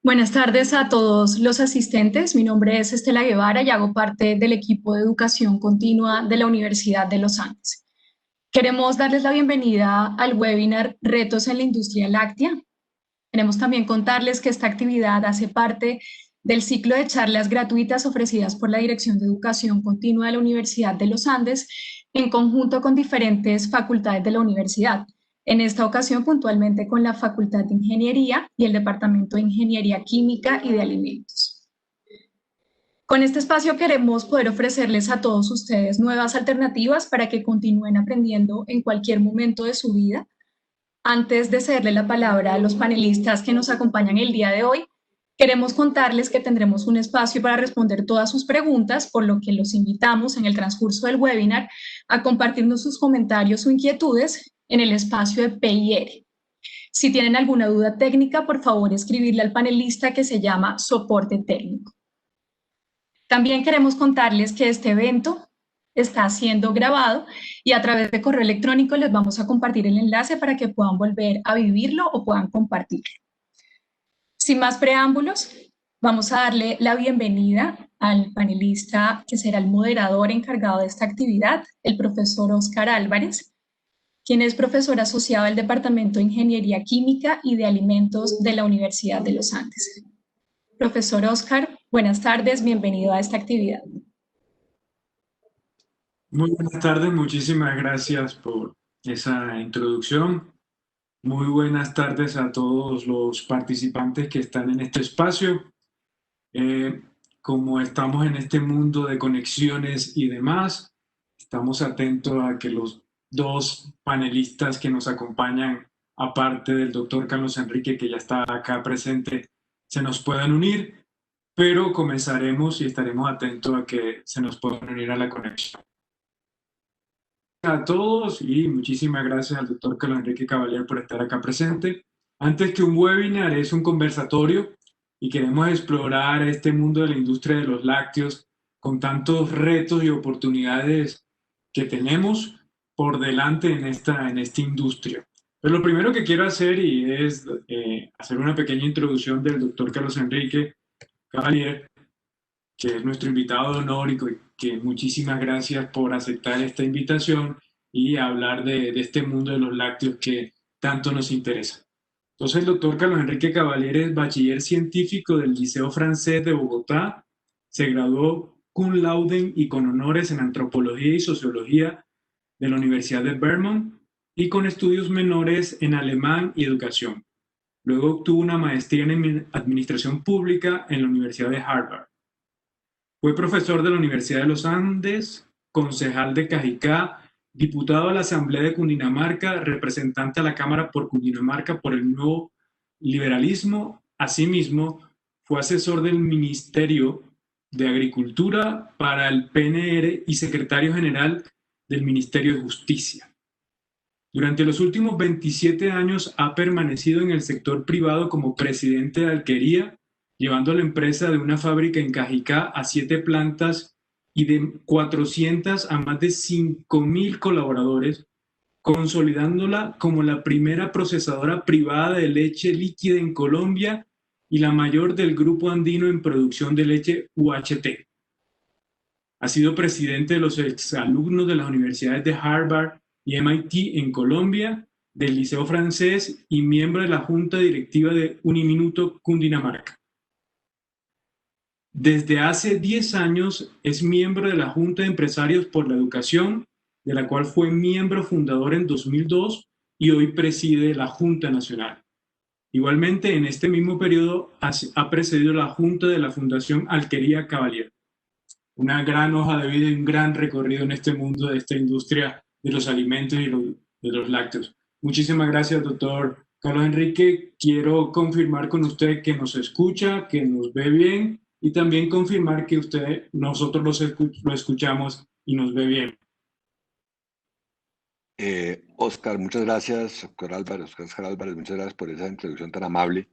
Buenas tardes a todos los asistentes. Mi nombre es Estela Guevara y hago parte del equipo de educación continua de la Universidad de los Andes. Queremos darles la bienvenida al webinar Retos en la Industria Láctea. Queremos también contarles que esta actividad hace parte del ciclo de charlas gratuitas ofrecidas por la Dirección de Educación Continua de la Universidad de los Andes en conjunto con diferentes facultades de la universidad. En esta ocasión, puntualmente con la Facultad de Ingeniería y el Departamento de Ingeniería Química y de Alimentos. Con este espacio queremos poder ofrecerles a todos ustedes nuevas alternativas para que continúen aprendiendo en cualquier momento de su vida. Antes de cederle la palabra a los panelistas que nos acompañan el día de hoy, queremos contarles que tendremos un espacio para responder todas sus preguntas, por lo que los invitamos en el transcurso del webinar a compartirnos sus comentarios o inquietudes en el espacio de P&R. Si tienen alguna duda técnica, por favor escribirle al panelista que se llama Soporte Técnico. También queremos contarles que este evento está siendo grabado y a través de correo electrónico les vamos a compartir el enlace para que puedan volver a vivirlo o puedan compartirlo. Sin más preámbulos, vamos a darle la bienvenida al panelista que será el moderador encargado de esta actividad, el profesor Óscar Álvarez, quien es profesor asociado del Departamento de Ingeniería Química y de Alimentos de la Universidad de los Andes. Profesor Óscar, buenas tardes, bienvenido a esta actividad. Muy buenas tardes, muchísimas gracias por esa introducción. Muy buenas tardes a todos los participantes que están en este espacio. Como estamos en este mundo de conexiones y demás, estamos atentos a que los dos panelistas que nos acompañan, aparte del doctor Carlos Enrique, que ya está acá presente, se nos puedan unir, pero comenzaremos y estaremos atentos a que se nos puedan unir a la conexión. A todos y muchísimas gracias al doctor Carlos Enrique Cavalier por estar acá presente. Antes que un webinar es un conversatorio y queremos explorar este mundo de la industria de los lácteos con tantos retos y oportunidades que tenemos por delante en esta industria. Pero lo primero que quiero hacer es hacer una pequeña introducción del doctor Carlos Enrique Cavalier, que es nuestro invitado de honor y que muchísimas gracias por aceptar esta invitación y hablar de este mundo de los lácteos que tanto nos interesa. Entonces, el doctor Carlos Enrique Cavalier es bachiller científico del Liceo Francés de Bogotá, se graduó cum laude y con honores en Antropología y Sociología de la Universidad de Vermont y con estudios menores en Alemán y Educación. Luego obtuvo una maestría en Administración Pública en la Universidad de Harvard. Fue profesor de la Universidad de los Andes, concejal de Cajicá, diputado a la Asamblea de Cundinamarca, representante a la Cámara por Cundinamarca por el Nuevo Liberalismo. Asimismo, fue asesor del Ministerio de Agricultura para el PNR y secretario general del Ministerio de Justicia. Durante los últimos 27 años ha permanecido en el sector privado como presidente de Alquería, llevando la empresa de una fábrica en Cajicá a 7 plantas y de 400 a más de 5.000 colaboradores, consolidándola como la primera procesadora privada de leche líquida en Colombia y la mayor del grupo andino en producción de leche UHT. Ha sido presidente de los exalumnos de las universidades de Harvard y MIT en Colombia, del Liceo Francés y miembro de la Junta Directiva de Uniminuto Cundinamarca. Desde hace 10 años es miembro de la Junta de Empresarios por la Educación, de la cual fue miembro fundador en 2002 y hoy preside la Junta Nacional. Igualmente, en este mismo periodo ha presidido la Junta de la Fundación Alquería Cavalier. Una gran hoja de vida y un gran recorrido en este mundo de esta industria de los alimentos y de los lácteos. Muchísimas gracias, doctor Carlos Enrique. Quiero confirmar con usted que nos escucha, que nos ve bien y también confirmar que nosotros lo escuchamos y nos ve bien. Óscar, muchas gracias, doctor Álvarez, Óscar Álvarez, muchas gracias por esa introducción tan amable.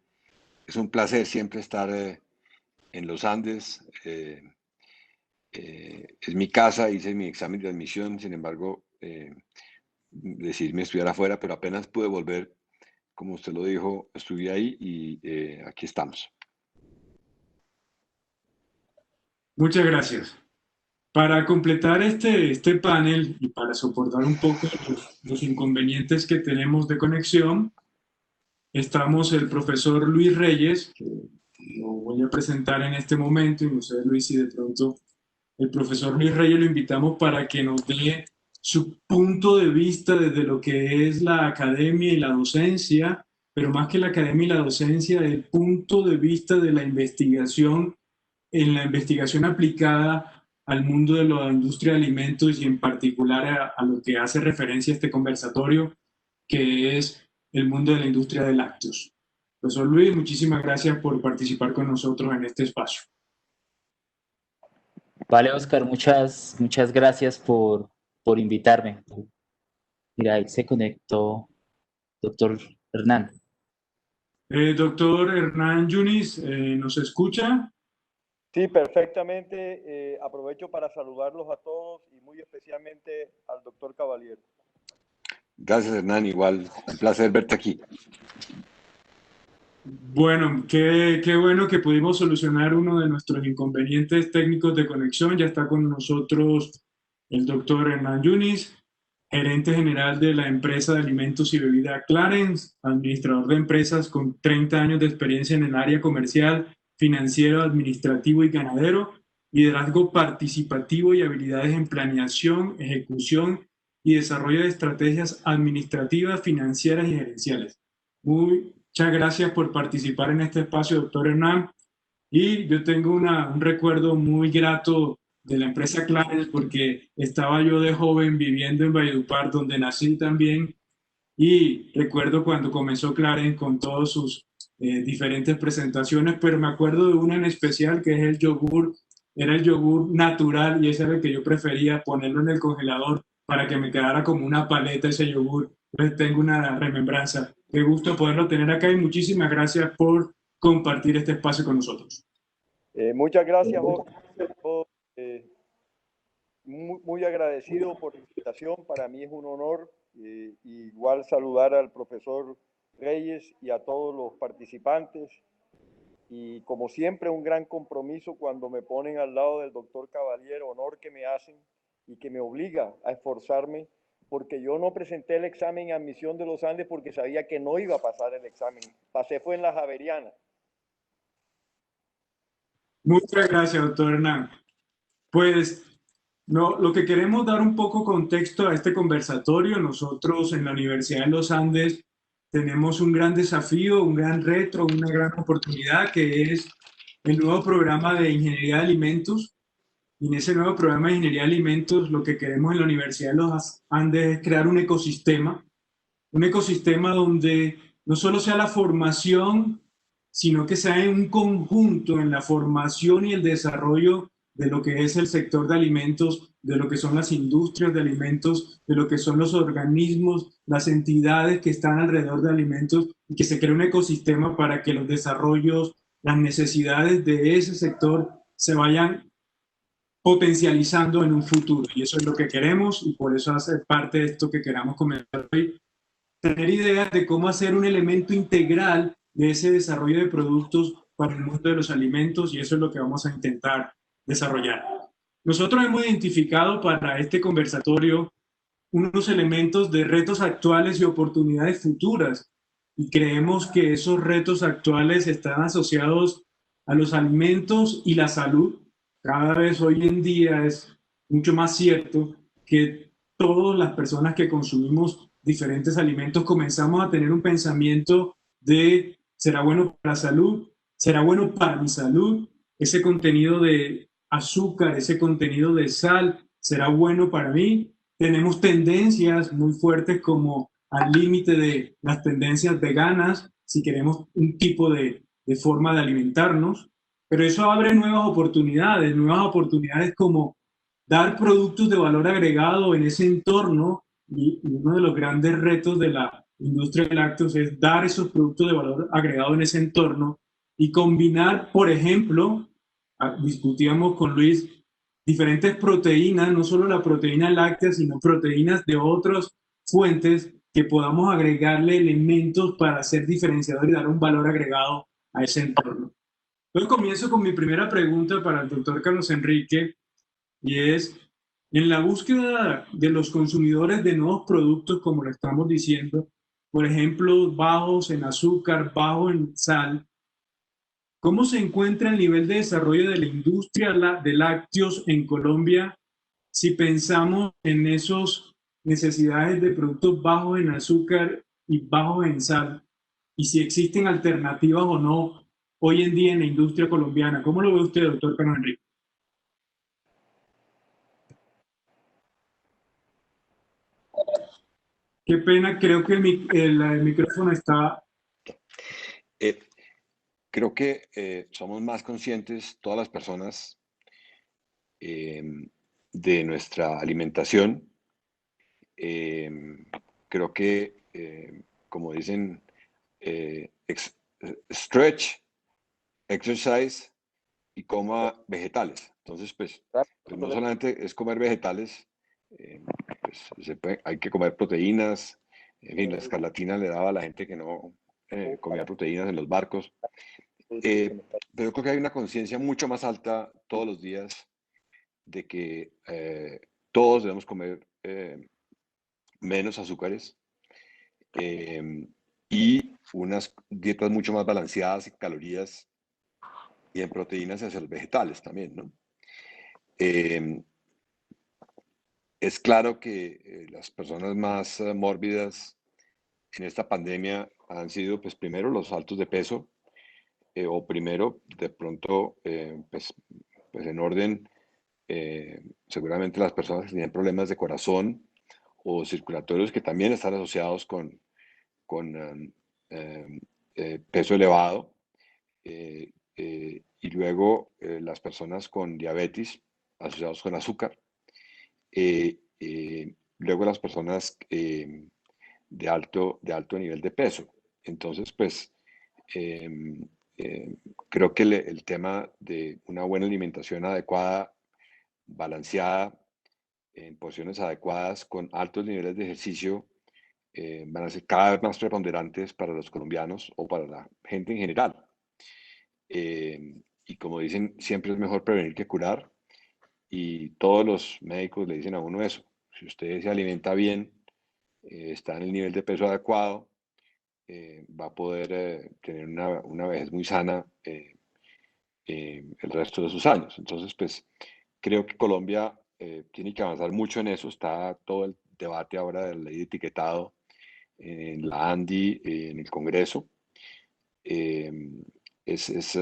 Es un placer siempre estar en los Andes. Es mi casa, hice mi examen de admisión, sin embargo, decidí estudiar afuera, pero apenas pude volver, como usted lo dijo, estudié ahí y aquí estamos. Muchas gracias. Para completar este panel y para soportar un poco los inconvenientes que tenemos de conexión, estamos el profesor Luis Reyes, que lo voy a presentar en este momento, y no sé, Luis, si de pronto el profesor Luis Reyes lo invitamos para que nos dé su punto de vista desde lo que es la academia y la docencia, pero más que la academia y la docencia, el punto de vista de la investigación, en la investigación aplicada al mundo de la industria de alimentos y en particular a lo que hace referencia a este conversatorio, que es el mundo de la industria de lácteos. Profesor Luis, muchísimas gracias por participar con nosotros en este espacio. Vale, Oscar, muchas gracias por invitarme. Mira, ahí se conectó doctor Hernán. Doctor Hernán Yunis, ¿nos escucha? Sí, perfectamente. Aprovecho para saludarlos a todos y muy especialmente al doctor Caballero. Gracias, Hernán. Igual, un placer verte aquí. Bueno, qué bueno que pudimos solucionar uno de nuestros inconvenientes técnicos de conexión. Ya está con nosotros el doctor Hernán Yunis, gerente general de la empresa de alimentos y bebidas Clarence, administrador de empresas con 30 años de experiencia en el área comercial, financiero, administrativo y ganadero, liderazgo participativo y habilidades en planeación, ejecución y desarrollo de estrategias administrativas, financieras y gerenciales. Muchas gracias por participar en este espacio, doctor Hernán. Y yo tengo un recuerdo muy grato de la empresa Clarence porque estaba yo de joven viviendo en Valledupar, donde nací también, y recuerdo cuando comenzó Clarence con todas sus diferentes presentaciones, pero me acuerdo de una en especial que es el yogur. Era el yogur natural y ese era el que yo prefería ponerlo en el congelador para que me quedara como una paleta ese yogur. Entonces tengo una remembranza. Qué gusto poderlo tener acá y muchísimas gracias por compartir este espacio con nosotros. Muchas gracias, Oscar. Muy agradecido por la invitación. Para mí es un honor. Igual saludar al profesor Reyes y a todos los participantes. Y como siempre, un gran compromiso cuando me ponen al lado del doctor Caballero, honor que me hacen y que me obliga a esforzarme, porque yo no presenté el examen de admisión de los Andes porque sabía que no iba a pasar el examen. Pasé fue en la Javeriana. Muchas gracias, doctor Hernán. Pues no, lo que queremos dar un poco contexto a este conversatorio. Nosotros en la Universidad de los Andes tenemos un gran desafío, un gran reto, una gran oportunidad que es el nuevo programa de Ingeniería de Alimentos. Y en ese nuevo programa de Ingeniería de Alimentos lo que queremos en la Universidad de los Andes es crear un ecosistema donde no solo sea la formación, sino que sea en un conjunto en la formación y el desarrollo de lo que es el sector de alimentos, de lo que son las industrias de alimentos, de lo que son los organismos, las entidades que están alrededor de alimentos, y que se cree un ecosistema para que los desarrollos, las necesidades de ese sector se vayan potencializando en un futuro. Y eso es lo que queremos y por eso hace parte de esto que queramos comentar hoy. Tener ideas de cómo hacer un elemento integral de ese desarrollo de productos para el mundo de los alimentos y eso es lo que vamos a intentar desarrollar. Nosotros hemos identificado para este conversatorio unos elementos de retos actuales y oportunidades futuras y creemos que esos retos actuales están asociados a los alimentos y la salud. Cada vez hoy en día es mucho más cierto que todas las personas que consumimos diferentes alimentos comenzamos a tener un pensamiento de ¿será bueno para la salud? ¿Será bueno para mi salud? Ese contenido de azúcar, ese contenido de sal, ¿será bueno para mí? Tenemos tendencias muy fuertes como al límite de las tendencias veganas, si queremos un tipo de forma de alimentarnos, pero eso abre nuevas oportunidades como dar productos de valor agregado en ese entorno y uno de los grandes retos de la industria de lácteos es dar esos productos de valor agregado en ese entorno y combinar, por ejemplo, discutíamos con Luis, diferentes proteínas, no solo la proteína láctea, sino proteínas de otras fuentes que podamos agregarle elementos para ser diferenciador y dar un valor agregado a ese entorno. Yo comienzo con mi primera pregunta para el doctor Carlos Enrique, y es, en la búsqueda de los consumidores de nuevos productos, como lo estamos diciendo, por ejemplo, bajos en azúcar, bajos en sal, ¿cómo se encuentra el nivel de desarrollo de la industria de lácteos en Colombia si pensamos en esas necesidades de productos bajos en azúcar y bajos en sal? Y si existen alternativas o no hoy en día en la industria colombiana. ¿Cómo lo ve usted, doctor Carlos Enrique? Qué pena, creo que el micrófono está... Eh, Creo que somos más conscientes, todas las personas, de nuestra alimentación. Eh, Creo que, como dicen, stretch, exercise y coma vegetales. Entonces, pues no solamente es comer vegetales, pues hay que comer proteínas. En fin, la escarlatina le daba a la gente que no comía proteínas en los barcos. Pero creo que hay una conciencia mucho más alta todos los días de que todos debemos comer menos azúcares y unas dietas mucho más balanceadas en calorías y en proteínas hacia los vegetales también, ¿no? Es claro que las personas más mórbidas en esta pandemia han sido, pues, primero los altos de peso, o primero, de pronto, pues en orden, seguramente las personas que tienen problemas de corazón o circulatorios que también están asociados con peso elevado, y luego las personas con diabetes asociados con azúcar, luego las personas de alto nivel de peso. Entonces, pues, eh, eh, creo que el tema de una buena alimentación adecuada, balanceada, en porciones adecuadas, con altos niveles de ejercicio, van a ser cada vez más preponderantes para los colombianos o para la gente en general. Y como dicen, siempre es mejor prevenir que curar. Y todos los médicos le dicen a uno eso. Si usted se alimenta bien, está en el nivel de peso adecuado, va a poder tener una vejez muy sana el resto de sus años. Entonces, pues creo que Colombia tiene que avanzar mucho en eso. Está todo el debate ahora de la ley de etiquetado en la ANDI, en el Congreso. Eh, es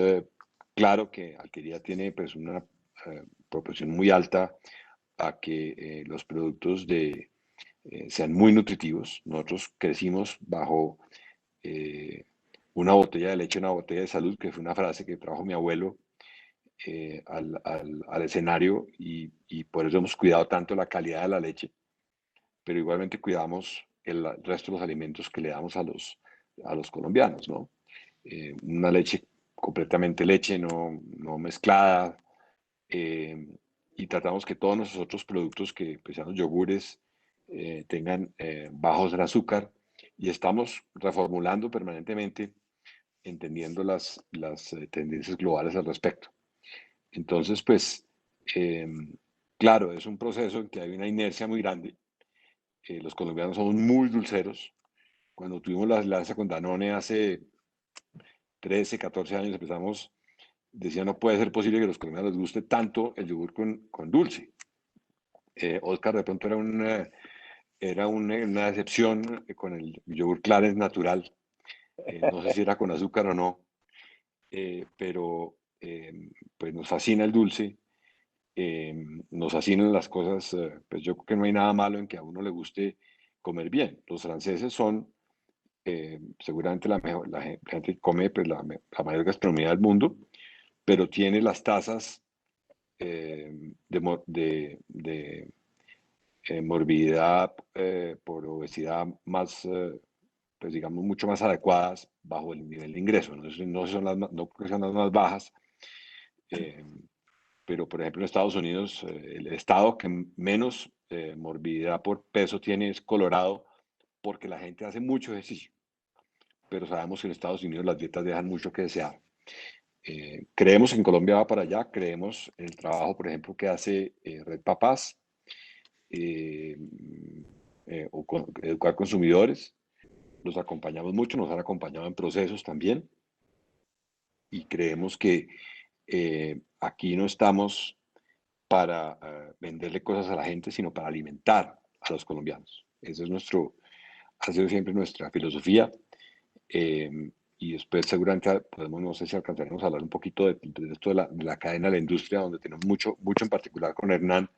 claro que Alquería tiene, pues, una proporción muy alta a que los productos sean muy nutritivos. Nosotros crecimos bajo una botella de leche, una botella de salud, que fue una frase que trajo mi abuelo al escenario, y por eso hemos cuidado tanto la calidad de la leche, pero igualmente cuidamos el resto de los alimentos que le damos a los colombianos, ¿no? Una leche completamente leche, no mezclada, y tratamos que todos nuestros otros productos, que pues, sean los yogures, tengan bajos en azúcar, y estamos reformulando permanentemente, entendiendo las tendencias globales al respecto. Entonces, pues, eh, claro, es un proceso en que hay una inercia muy grande. Los colombianos somos muy dulceros. Cuando tuvimos la alianza con Danone hace 13, 14 años, decía, no puede ser posible que a los colombianos les guste tanto el yogur con dulce. Oscar de pronto era una excepción con el yogur Clarence natural. No sé si era con azúcar o no, pero pues nos fascina el dulce, nos fascinan las cosas. Pues yo creo que no hay nada malo en que a uno le guste comer bien. Los franceses son seguramente la gente que come, pues, la mayor gastronomía del mundo, pero tiene las tasas de morbididad por obesidad más, pues digamos, mucho más adecuadas bajo el nivel de ingreso. No creo que sean las más bajas, eh, pero por ejemplo en Estados Unidos, el estado que menos morbididad por peso tiene es Colorado, porque la gente hace mucho ejercicio, pero sabemos que en Estados Unidos las dietas dejan mucho que desear. Creemos que en Colombia va para allá, creemos en el trabajo, por ejemplo, que hace Red Papás, educar consumidores. Los acompañamos mucho, nos han acompañado en procesos también y creemos que aquí no estamos para venderle cosas a la gente, sino para alimentar a los colombianos. Ese es ha sido siempre nuestra filosofía. Y después seguramente podemos, no sé si alcanzaremos a hablar un poquito de esto de la cadena de la industria, donde tenemos mucho en particular con Hernán,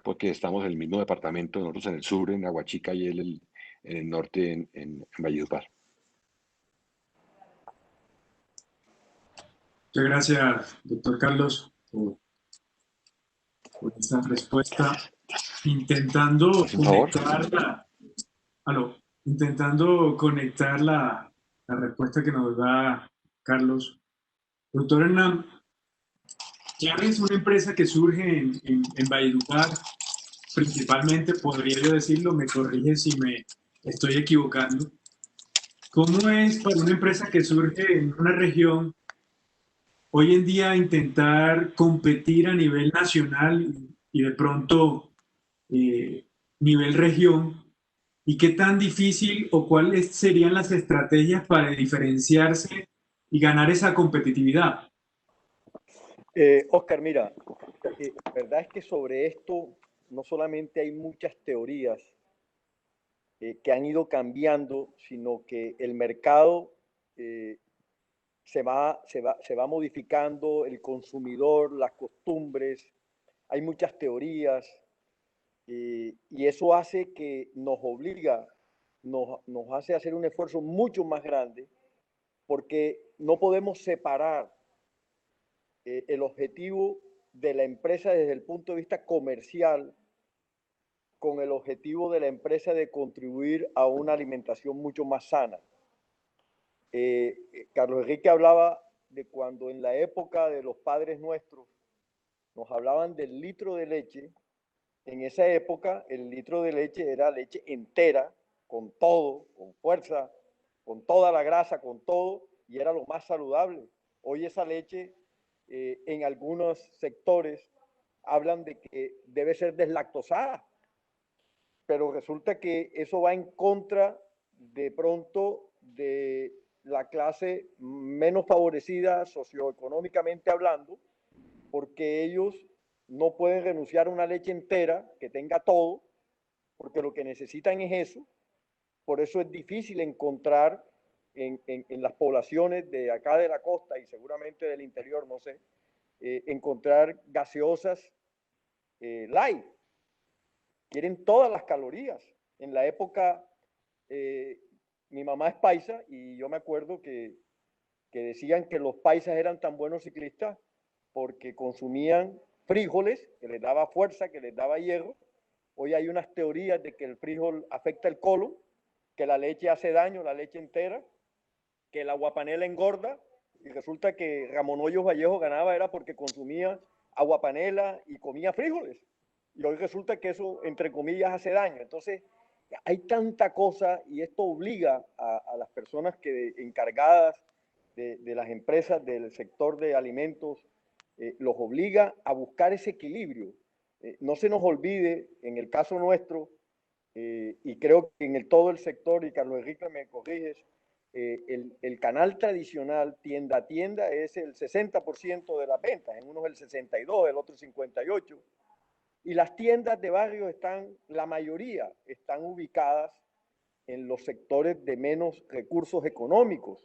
porque estamos en el mismo departamento, nosotros en el sur, en Aguachica, y él en el norte, en Valledupar. Muchas gracias, doctor Carlos, por esa respuesta. Intentando conectar la respuesta que nos da Carlos. Doctor Hernán, Clave es una empresa que surge en Valledupar, principalmente, podría yo decirlo, me corrige si me estoy equivocando. ¿Cómo es para una empresa que surge en una región hoy en día intentar competir a nivel nacional y de pronto nivel región? ¿Y qué tan difícil o cuáles serían las estrategias para diferenciarse y ganar esa competitividad? Oscar, mira, la verdad es que sobre esto no solamente hay muchas teorías que han ido cambiando, sino que el mercado se va modificando, el consumidor, las costumbres, hay muchas teorías, y eso hace que nos obliga, nos hace hacer un esfuerzo mucho más grande, porque no podemos separar el objetivo de la empresa desde el punto de vista comercial con el objetivo de la empresa de contribuir a una alimentación mucho más sana. Carlos Enrique hablaba de cuando en la época de los padres nuestros nos hablaban del litro de leche. En esa época el litro de leche era leche entera, con todo, con fuerza, con toda la grasa, con todo, y era lo más saludable. Hoy esa leche, en algunos sectores, hablan de que debe ser deslactosada, pero resulta que eso va en contra de pronto de la clase menos favorecida socioeconómicamente hablando, porque ellos no pueden renunciar a una leche entera que tenga todo, porque lo que necesitan es eso. Por eso es difícil encontrar en las poblaciones de acá de la costa y seguramente del interior, no sé, encontrar gaseosas light. Quieren todas las calorías. En la época, mi mamá es paisa y yo me acuerdo que decían que los paisas eran tan buenos ciclistas porque consumían frijoles, que les daba fuerza, que les daba hierro. Hoy hay unas teorías de que el frijol afecta el colon, que la leche hace daño, la leche entera, que la aguapanela engorda, y resulta que Ramón Hoyos Vallejo ganaba era porque consumía aguapanela y comía frijoles. Y hoy resulta que eso, entre comillas, hace daño. Entonces, hay tanta cosa y esto obliga a las personas encargadas de las empresas del sector de alimentos, los obliga a buscar ese equilibrio. No se nos olvide, en el caso nuestro, y creo que en todo el sector, y Carlos Enrique me corriges, el canal tradicional, tienda a tienda, es el 60% de las ventas, en uno es el 62%, el otro 58%, y las tiendas de barrio la mayoría están ubicadas en los sectores de menos recursos económicos.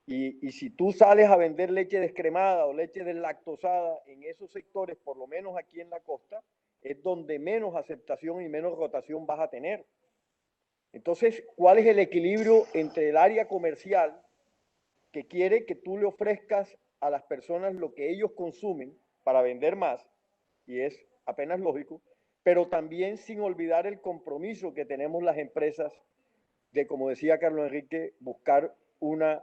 Y si tú sales a vender leche descremada o leche deslactosada en esos sectores, por lo menos aquí en la costa, es donde menos aceptación y menos rotación vas a tener. Entonces, ¿cuál es el equilibrio entre el área comercial que quiere que tú le ofrezcas a las personas lo que ellos consumen para vender más, y es apenas lógico, pero también sin olvidar el compromiso que tenemos las empresas de, como decía Carlos Enrique, buscar una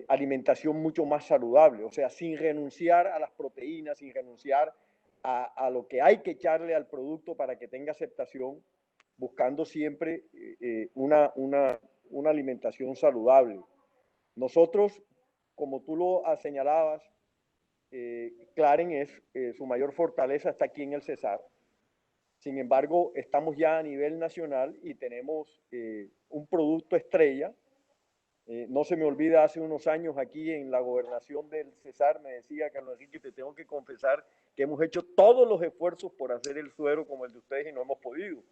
alimentación mucho más saludable, o sea, sin renunciar a las proteínas, sin renunciar a lo que hay que echarle al producto para que tenga aceptación, buscando siempre una alimentación saludable. Nosotros como tú lo señalabas, Claren su mayor fortaleza está aquí en el Cesar. Sin embargo, estamos ya a nivel nacional y tenemos un producto estrella. No se me olvida, hace unos años aquí en la gobernación del Cesar me decía Carlos Enrique, te tengo que confesar que hemos hecho todos los esfuerzos por hacer el suero como el de ustedes y no hemos podido.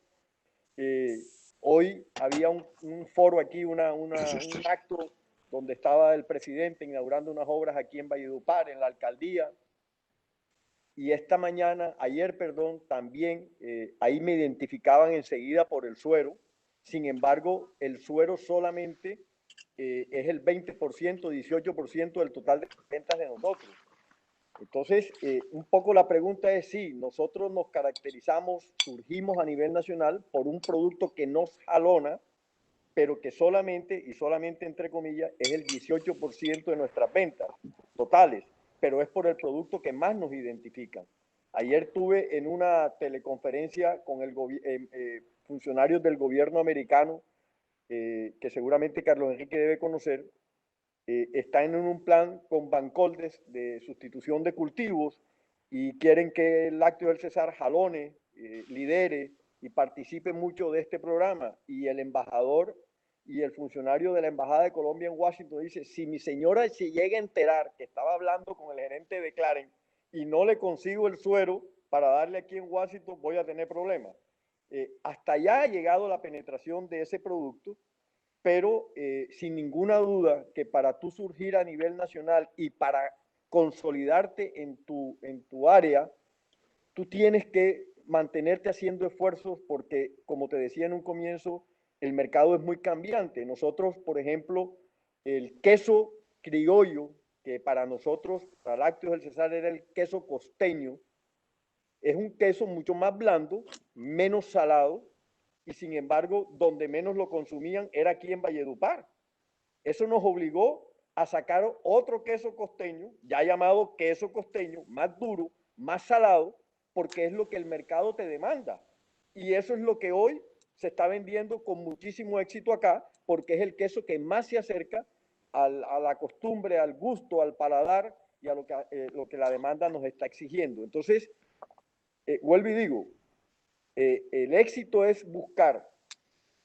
Hoy había un foro aquí, un acto donde estaba el presidente inaugurando unas obras aquí en Valledupar, en la alcaldía. Y esta mañana, ayer, perdón, también ahí me identificaban enseguida por el suero. Sin embargo, el suero solamente es el 20%, 18% del total de ventas de nosotros. Entonces, un poco la pregunta es sí, nosotros nos caracterizamos, surgimos a nivel nacional por un producto que nos jalona, pero que solamente, y solamente entre comillas, es el 18% de nuestras ventas totales, pero es por el producto que más nos identifican. Ayer tuve en una teleconferencia con funcionarios del gobierno americano, que seguramente Carlos Enrique debe conocer, están en un plan con Bancoldes de sustitución de cultivos y quieren que el Lácteo del Cesar jalone, lidere y participe mucho de este programa. Y el embajador y el funcionario de la Embajada de Colombia en Washington dice, si mi señora se llega a enterar que estaba hablando con el gerente de Claren y no le consigo el suero para darle aquí en Washington, voy a tener problemas. Hasta allá ha llegado la penetración de ese producto, pero sin ninguna duda que para tú surgir a nivel nacional y para consolidarte en tu área, tú tienes que mantenerte haciendo esfuerzos porque, como te decía en un comienzo, el mercado es muy cambiante. Nosotros, por ejemplo, el queso criollo, que para nosotros, para Lácteos del Cesar, era el queso costeño, es un queso mucho más blando, menos salado, y sin embargo, donde menos lo consumían era aquí en Valledupar. Eso nos obligó a sacar otro queso costeño, ya llamado queso costeño, más duro, más salado, porque es lo que el mercado te demanda. Y eso es lo que hoy se está vendiendo con muchísimo éxito acá, porque es el queso que más se acerca a la costumbre, al gusto, al paladar y a lo que la demanda nos está exigiendo. Entonces, vuelvo y digo, el éxito es buscar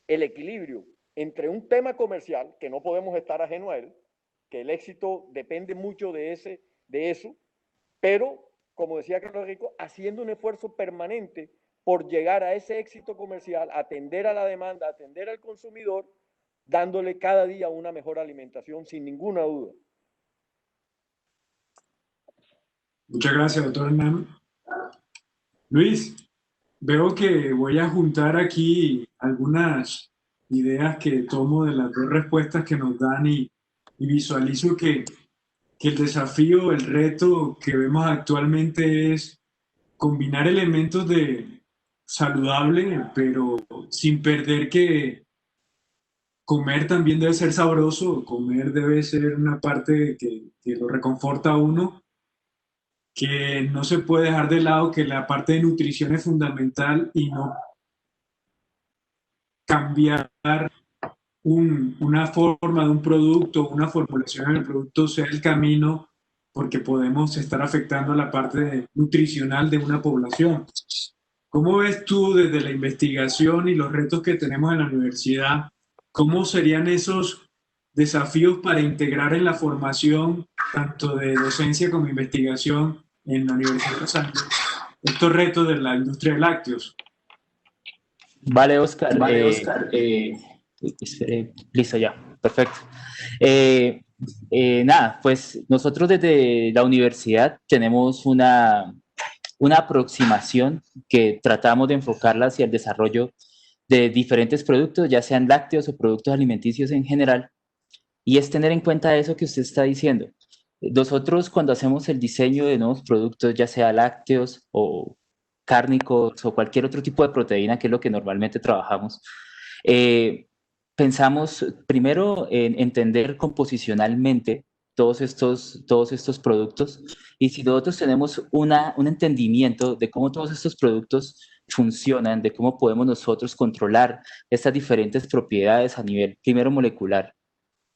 el equilibrio entre un tema comercial, que no podemos estar ajeno a él, que el éxito depende mucho de eso, pero, como decía Carlos Rico, haciendo un esfuerzo permanente por llegar a ese éxito comercial, atender a la demanda, atender al consumidor, dándole cada día una mejor alimentación, sin ninguna duda. Muchas gracias, doctor Hernán. Luis, veo que voy a juntar aquí algunas ideas que tomo de las dos respuestas que nos dan y visualizo que el desafío, el reto que vemos actualmente es combinar elementos de saludable, pero sin perder que comer también debe ser sabroso, comer debe ser una parte que lo reconforta a uno, que no se puede dejar de lado que la parte de nutrición es fundamental y no cambiar una forma de un producto, una formulación del producto sea el camino, porque podemos estar afectando la parte nutricional de una población. ¿Cómo ves tú desde la investigación y los retos que tenemos en la universidad? ¿Cómo serían esos desafíos para integrar en la formación, tanto de docencia como investigación en la Universidad de Los Ángeles, estos retos de la industria de lácteos? Vale, Oscar. Listo, ya. Perfecto. Nada, pues nosotros desde la universidad tenemos una aproximación que tratamos de enfocarla hacia el desarrollo de diferentes productos, ya sean lácteos o productos alimenticios en general, y es tener en cuenta eso que usted está diciendo. Nosotros cuando hacemos el diseño de nuevos productos, ya sea lácteos o cárnicos o cualquier otro tipo de proteína, que es lo que normalmente trabajamos, pensamos primero en entender composicionalmente todos estos productos, y si nosotros tenemos un entendimiento de cómo todos estos productos funcionan, de cómo podemos nosotros controlar estas diferentes propiedades a nivel primero molecular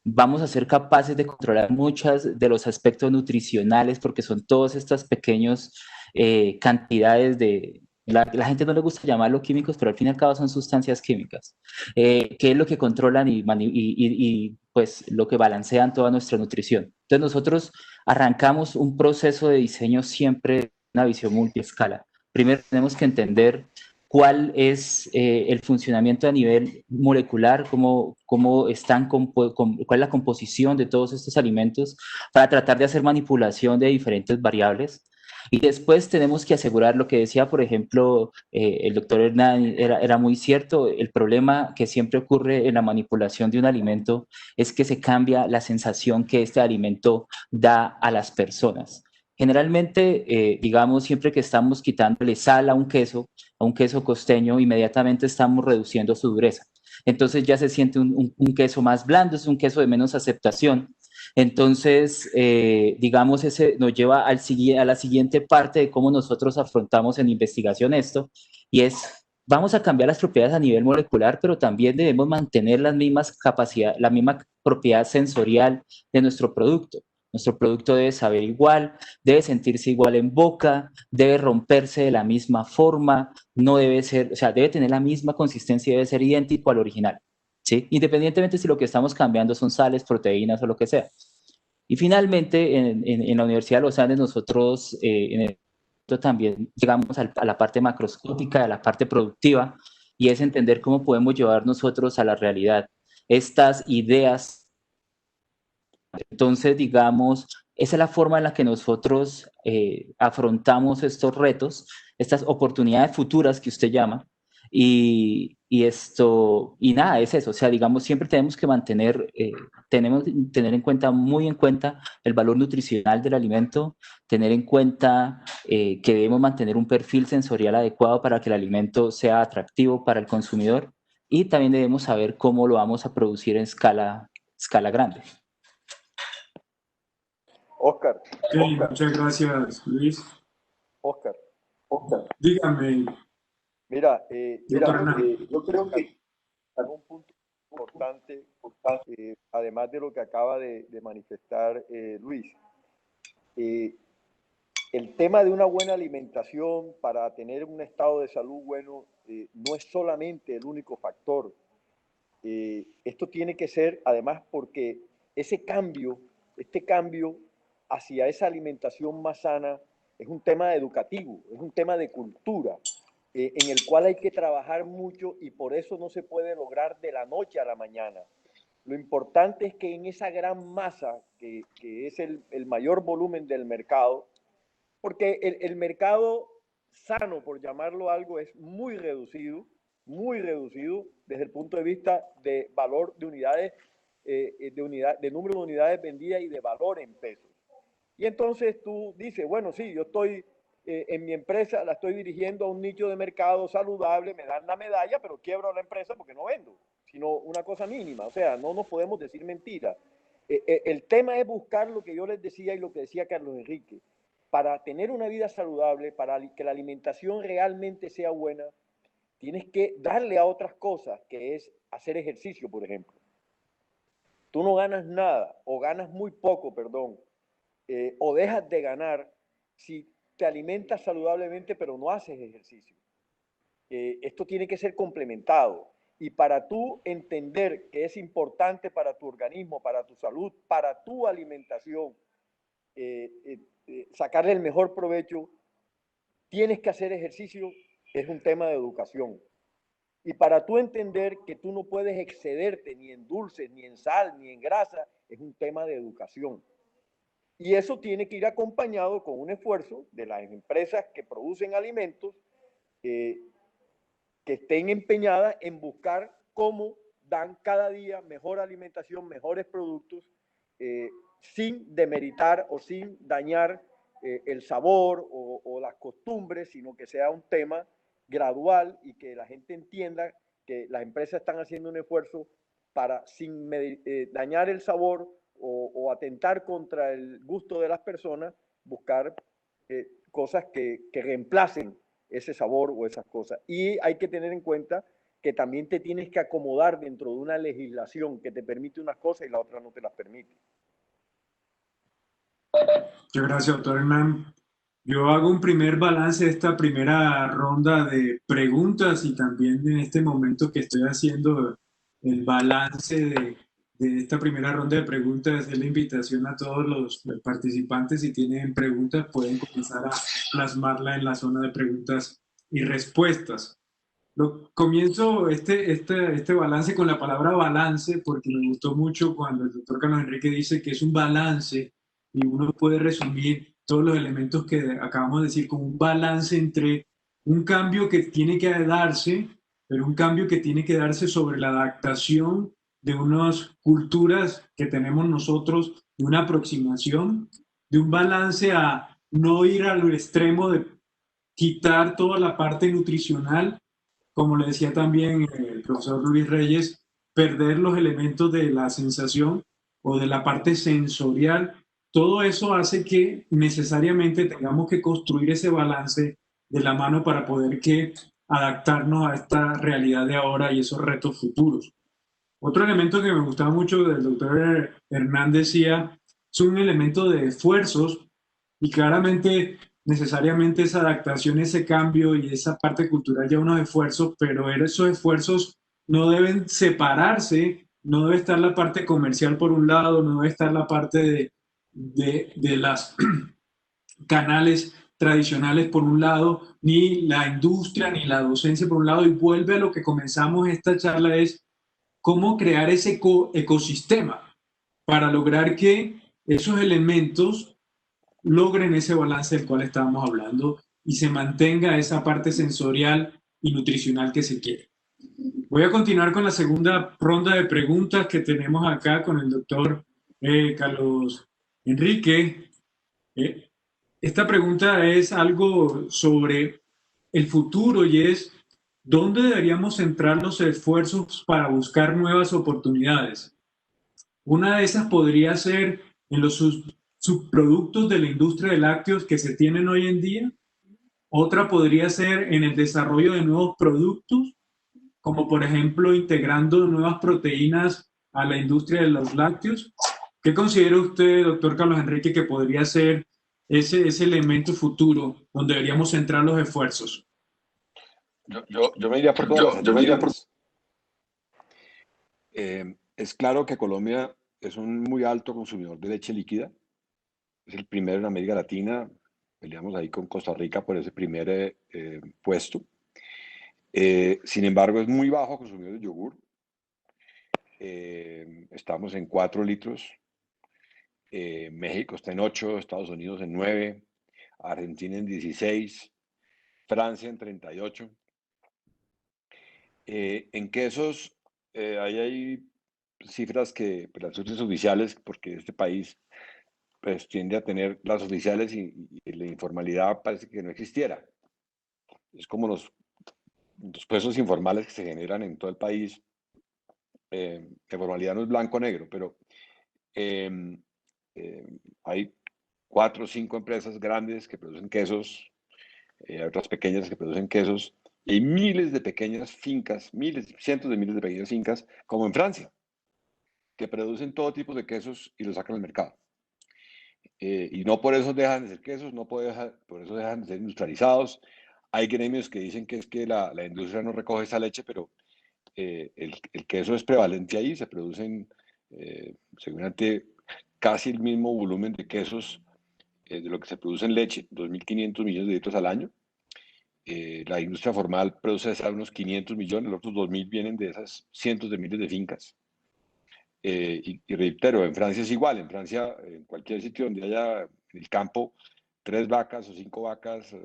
vamos a ser capaces de controlar muchos de los aspectos nutricionales, porque son todas estas pequeñas cantidades de... La gente no le gusta llamarlo químicos, pero al fin y al cabo son sustancias químicas, que es lo que controlan pues lo que balancean toda nuestra nutrición. Entonces nosotros arrancamos un proceso de diseño siempre una visión multiescala. Primero tenemos que entender cuál es el funcionamiento a nivel molecular, cuál es la composición de todos estos alimentos para tratar de hacer manipulación de diferentes variables. Y después tenemos que asegurar lo que decía, por ejemplo, el doctor Hernán, era muy cierto, el problema que siempre ocurre en la manipulación de un alimento es que se cambia la sensación que este alimento da a las personas. Generalmente, digamos, siempre que estamos quitándole sal a un queso costeño, inmediatamente estamos reduciendo su dureza. Entonces ya se siente un queso más blando, es un queso de menos aceptación. Entonces, digamos, ese nos lleva a la siguiente parte de cómo nosotros afrontamos en investigación esto, y es, vamos a cambiar las propiedades a nivel molecular, pero también debemos mantener las mismas capacidades, la misma propiedad sensorial de nuestro producto. Nuestro producto debe saber igual, debe sentirse igual en boca, debe romperse de la misma forma, no debe ser, o sea, debe tener la misma consistencia, debe ser idéntico al original, ¿sí? Independientemente si lo que estamos cambiando son sales, proteínas o lo que sea. Y finalmente, en la Universidad de los Andes, nosotros también llegamos a la parte macroscópica, a la parte productiva, y es entender cómo podemos llevar nosotros a la realidad estas ideas. Entonces, digamos, esa es la forma en la que nosotros afrontamos estos retos, estas oportunidades futuras que usted llama, y nada, es eso, o sea, digamos, siempre tenemos que tenemos que tener en cuenta, muy en cuenta, el valor nutricional del alimento, tener en cuenta que debemos mantener un perfil sensorial adecuado para que el alimento sea atractivo para el consumidor, y también debemos saber cómo lo vamos a producir en escala grande. Oscar. Okay, muchas gracias, Luis. Oscar. Dígame. Mira, Yo creo que un punto importante, además de lo que acaba de manifestar Luis. El tema de una buena alimentación para tener un estado de salud bueno no es solamente el único factor. Esto tiene que ser, además, porque este cambio hacia esa alimentación más sana es un tema educativo, es un tema de cultura, en el cual hay que trabajar mucho y por eso no se puede lograr de la noche a la mañana. Lo importante es que en esa gran masa, que es el mayor volumen del mercado, porque el mercado sano, por llamarlo algo, es muy reducido desde el punto de vista de valor de unidades, de número de unidades vendidas y de valor en pesos. Y entonces tú dices, bueno, sí, yo estoy en mi empresa, la estoy dirigiendo a un nicho de mercado saludable, me dan la medalla, pero quiebro la empresa porque no vendo, sino una cosa mínima. O sea, no nos podemos decir mentiras. El tema es buscar lo que yo les decía y lo que decía Carlos Enrique. Para tener una vida saludable, para que la alimentación realmente sea buena, tienes que darle a otras cosas, que es hacer ejercicio, por ejemplo. Tú no ganas nada, o ganas muy poco, perdón, o dejas de ganar si te alimentas saludablemente, pero no haces ejercicio. Esto tiene que ser complementado. Y para tú entender que es importante para tu organismo, para tu salud, para tu alimentación, sacarle el mejor provecho, tienes que hacer ejercicio, es un tema de educación. Y para tú entender que tú no puedes excederte ni en dulces, ni en sal, ni en grasa, es un tema de educación. Y eso tiene que ir acompañado con un esfuerzo de las empresas que producen alimentos que estén empeñadas en buscar cómo dan cada día mejor alimentación, mejores productos, sin demeritar o sin dañar el sabor o las costumbres, sino que sea un tema gradual y que la gente entienda que las empresas están haciendo un esfuerzo para, sin dañar el sabor o atentar contra el gusto de las personas, buscar cosas que reemplacen ese sabor o esas cosas. Y hay que tener en cuenta que también te tienes que acomodar dentro de una legislación que te permite unas cosas y la otra no te las permite. Muchas gracias, doctor Hernán. Yo hago un primer balance de esta primera ronda de preguntas y también en este momento que estoy haciendo el balance de esta primera ronda de preguntas, es la invitación a todos los participantes. Si tienen preguntas, pueden comenzar a plasmarla en la zona de preguntas y respuestas. Comienzo este balance con la palabra balance porque me gustó mucho cuando el doctor Carlos Enrique dice que es un balance y uno puede resumir todos los elementos que acabamos de decir como un balance entre un cambio que tiene que darse, pero un cambio que tiene que darse sobre la adaptación de unas culturas que tenemos nosotros, de una aproximación, de un balance a no ir al extremo de quitar toda la parte nutricional, como le decía también el profesor Luis Reyes, perder los elementos de la sensación o de la parte sensorial. Todo eso hace que necesariamente tengamos que construir ese balance de la mano para poder adaptarnos a esta realidad de ahora y esos retos futuros. Otro elemento que me gustaba mucho del doctor Hernán decía es un elemento de esfuerzos y claramente necesariamente esa adaptación, ese cambio y esa parte cultural lleva unos esfuerzos, pero esos esfuerzos no deben separarse, no debe estar la parte comercial por un lado, no debe estar la parte de las canales tradicionales por un lado, ni la industria, ni la docencia por un lado, y vuelve a lo que comenzamos esta charla, es cómo crear ese ecosistema para lograr que esos elementos logren ese balance del cual estábamos hablando y se mantenga esa parte sensorial y nutricional que se quiere. Voy a continuar con la segunda ronda de preguntas que tenemos acá con el doctor Carlos Enrique. Esta pregunta es algo sobre el futuro y es ¿dónde deberíamos centrar los esfuerzos para buscar nuevas oportunidades? Una de esas podría ser en los subproductos de la industria de lácteos que se tienen hoy en día. Otra podría ser en el desarrollo de nuevos productos, como por ejemplo integrando nuevas proteínas a la industria de los lácteos. ¿Qué considera usted, doctor Carlos Enrique, que podría ser ese elemento futuro donde deberíamos centrar los esfuerzos? Yo me iría por todas las es claro que Colombia es un muy alto consumidor de leche líquida. Es el primero en América Latina. Peleamos ahí con Costa Rica por ese primer puesto. Sin embargo, es muy bajo consumidor de yogur. Estamos en 4 litros. México está en 8, Estados Unidos en 9, Argentina en 16, Francia en 38. En quesos hay cifras que las cifras oficiales, porque este país pues, tiende a tener las oficiales y la informalidad parece que no existiera. Es como los puestos informales que se generan en todo el país. La informalidad no es blanco-negro, pero hay 4 o 5 empresas grandes que producen quesos, otras pequeñas que producen quesos, y hay miles de pequeñas fincas, cientos de miles de pequeñas fincas, como en Francia, que producen todo tipo de quesos y los sacan al mercado. Y no por eso dejan de ser quesos, no por eso dejan de ser industrializados. Hay gremios que dicen que es que la industria no recoge esa leche, pero el queso es prevalente ahí, se producen seguramente casi el mismo volumen de quesos de lo que se produce en leche, 2.500 millones de litros al año. La industria formal procesa unos 500 millones, los otros 2.000 vienen de esas cientos de miles de fincas. Y reitero, en Francia es igual, en Francia, en cualquier sitio donde haya en el campo 3 vacas o 5 vacas,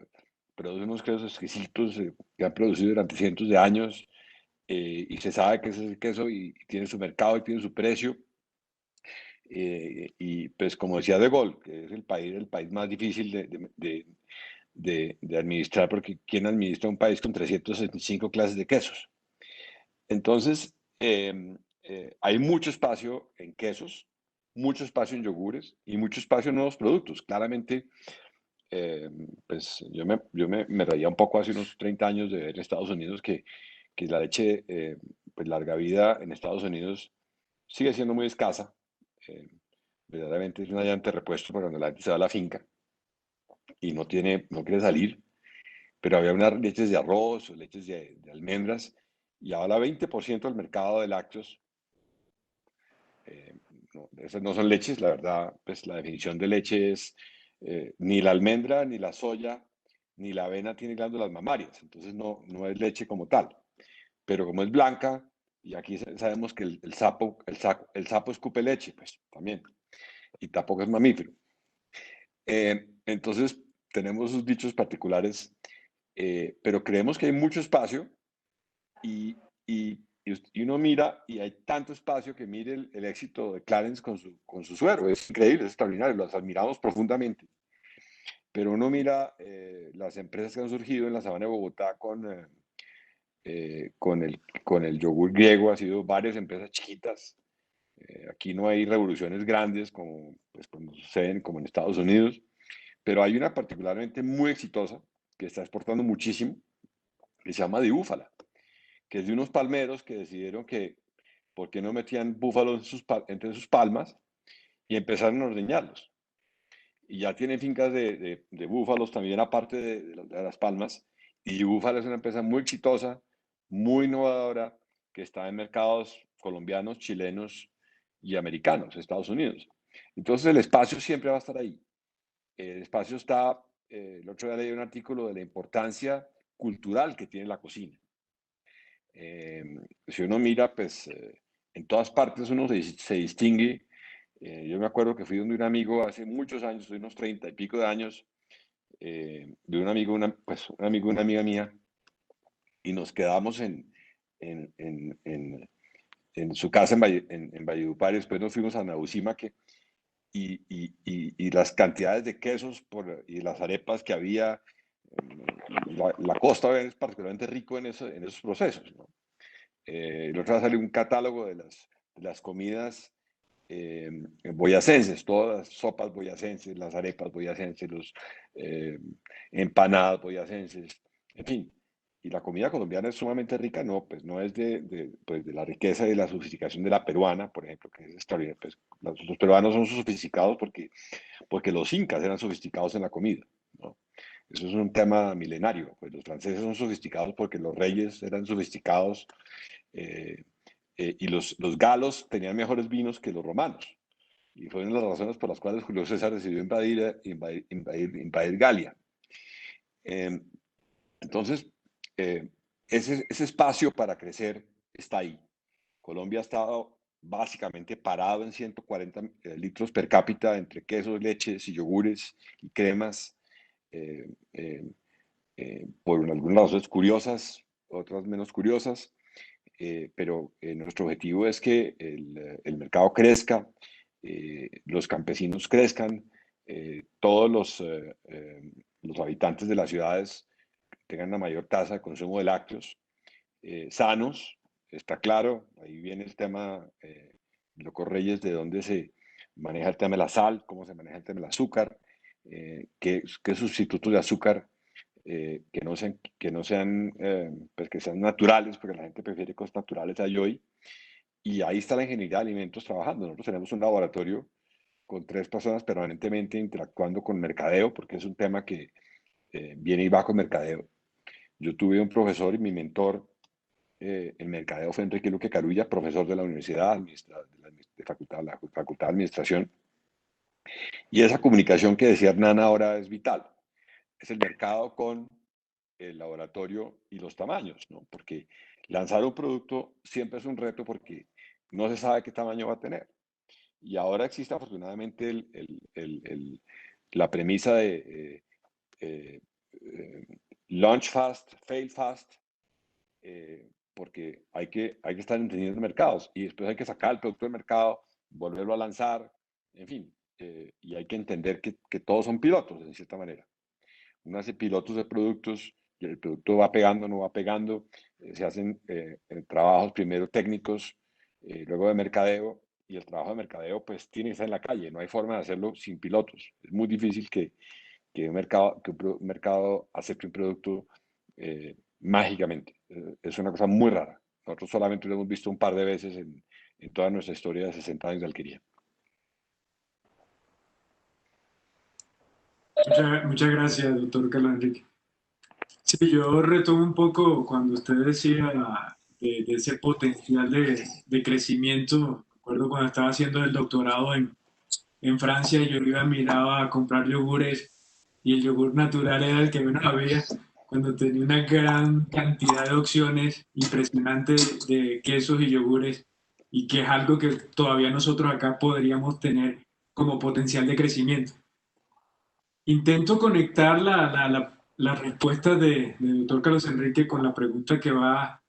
producen unos quesos exquisitos que han producido durante cientos de años y se sabe que ese es el queso y tiene su mercado y tiene su precio. Y pues como decía De Gaulle, que es el país más difícil de administrar, porque ¿quién administra un país con 365 clases de quesos? Entonces, hay mucho espacio en quesos, mucho espacio en yogures y mucho espacio en nuevos productos. Claramente, pues yo me reía un poco hace unos 30 años de ver en Estados Unidos que que la leche pues larga vida en Estados Unidos sigue siendo muy escasa. Verdaderamente es una llanta de repuesto para cuando la gente se va a la finca y no quiere salir, pero había unas leches de arroz o leches de almendras, y ahora 20% del mercado de lácteos, no, esas no son leches, la verdad, pues la definición de leche es ni la almendra, ni la soya, ni la avena tiene glándulas mamarias, entonces no es leche como tal, pero como es blanca, y aquí sabemos que el sapo escupe leche, pues también, y tampoco es mamífero. Entonces, tenemos sus dichos particulares, pero creemos que hay mucho espacio y uno mira y hay tanto espacio que mire el éxito de Clarence con su suero. Es increíble, es extraordinario, los admiramos profundamente. Pero uno mira las empresas que han surgido en la sabana de Bogotá con el yogur griego, ha sido varias empresas chiquitas. Aquí no hay revoluciones grandes como, pues, como suceden como en Estados Unidos, pero hay una particularmente muy exitosa que está exportando muchísimo, que se llama de búfala, que es de unos palmeros que decidieron que por qué no metían búfalos entre sus palmas y empezaron a ordeñarlos. Y ya tienen fincas de búfalos también aparte de las palmas. Y Búfalo es una empresa muy exitosa, muy innovadora, que está en mercados colombianos, chilenos y americanos, Estados Unidos. Entonces el espacio siempre va a estar ahí. El espacio está, el otro día leí un artículo de la importancia cultural que tiene la cocina. Si uno mira, pues en todas partes uno se distingue. Yo me acuerdo que fui donde un amigo hace muchos años, de unos 30 y pico de años, de un amigo, pues, un amigo, una amiga mía, y nos quedamos en, en, en, en su casa en Valledupar, y después nos fuimos a Nausimaque, y las cantidades de quesos y las arepas que había, la costa es particularmente rico en esos procesos, ¿no? El otro día salió un catálogo de las comidas boyacenses, todas las sopas boyacenses, las arepas boyacenses, los empanadas boyacenses, en fin. Y la comida colombiana es sumamente rica, no, pues no es pues de la riqueza y de la sofisticación de la peruana, por ejemplo, que es extraordinaria. Pues, los peruanos son sofisticados porque los incas eran sofisticados en la comida, ¿no? Eso es un tema milenario. Pues los franceses son sofisticados porque los reyes eran sofisticados, y los galos tenían mejores vinos que los romanos. Y fueron las razones por las cuales Julio César decidió invadir Galia. Entonces, ese espacio para crecer está ahí. Colombia ha estado básicamente parado en 140 litros per cápita entre quesos, leches y yogures y cremas, por algunas razones curiosas, otras menos curiosas, pero nuestro objetivo es que el mercado crezca, los campesinos crezcan, todos los habitantes de las ciudades tengan una mayor tasa de consumo de lácteos, sanos, está claro, ahí viene el tema, Loco Reyes, de dónde se maneja el tema de la sal, cómo se maneja el tema del azúcar, qué sustitutos de azúcar que no sean, pues que sean naturales, porque la gente prefiere cosas naturales a hoy. Y ahí está la ingeniería de alimentos trabajando. Nosotros tenemos un laboratorio con 3 personas permanentemente interactuando con mercadeo, porque es un tema que viene y va con mercadeo. Yo tuve un profesor y mi mentor en mercadeo fue Enrique Luque Carulla, profesor de la Universidad de la Facultad de Administración. Y esa comunicación que decía Hernán ahora es vital. Es el mercado con el laboratorio y los tamaños, ¿no? Porque lanzar un producto siempre es un reto porque no se sabe qué tamaño va a tener. Y ahora existe afortunadamente la premisa de launch fast, fail fast, porque hay que estar entendiendo mercados y después hay que sacar el producto del mercado, volverlo a lanzar, en fin, y hay que entender que todos son pilotos, de cierta manera. Uno hace pilotos de productos y el producto va pegando, no va pegando, se hacen trabajos primero técnicos, luego de mercadeo, y el trabajo de mercadeo pues tiene que estar en la calle, no hay forma de hacerlo sin pilotos. Es muy difícil que un mercado acepte un producto mágicamente. es una cosa muy rara. Nosotros solamente lo hemos visto un par de veces en toda nuestra historia de 60 años de alquería. Muchas gracias, doctor Carlos Enrique. Sí, yo retomo un poco cuando usted decía de ese potencial de crecimiento. Recuerdo cuando estaba haciendo el doctorado en Francia, yo iba, miraba a comprar yogures y el yogur natural era el que menos había, cuando tenía una gran cantidad de opciones impresionantes de quesos y yogures, y que es algo que todavía nosotros acá podríamos tener como potencial de crecimiento. Intento conectar la respuesta del doctor Carlos Enrique con la pregunta que va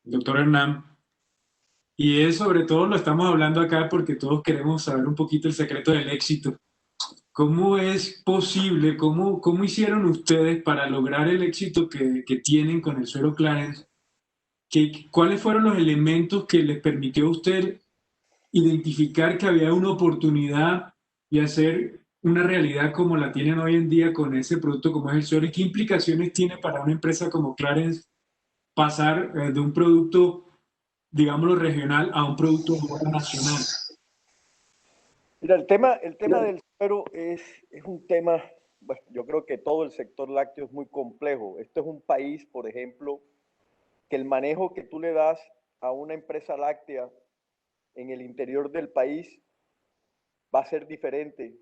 el doctor Hernán, y es sobre todo, lo estamos hablando acá porque todos queremos saber un poquito el secreto del éxito. ¿Cómo es posible, cómo hicieron ustedes para lograr el éxito que tienen con el suero Clarence? ¿Cuáles fueron los elementos que les permitió a usted identificar que había una oportunidad y hacer una realidad como la tienen hoy en día con ese producto como es el suero? ¿Y qué implicaciones tiene para una empresa como Clarence pasar de un producto, digámoslo, regional a un producto nacional? Mira, el tema del suero es un tema, bueno, yo creo que todo el sector lácteo es muy complejo. Este es un país, por ejemplo, que el manejo que tú le das a una empresa láctea en el interior del país va a ser diferente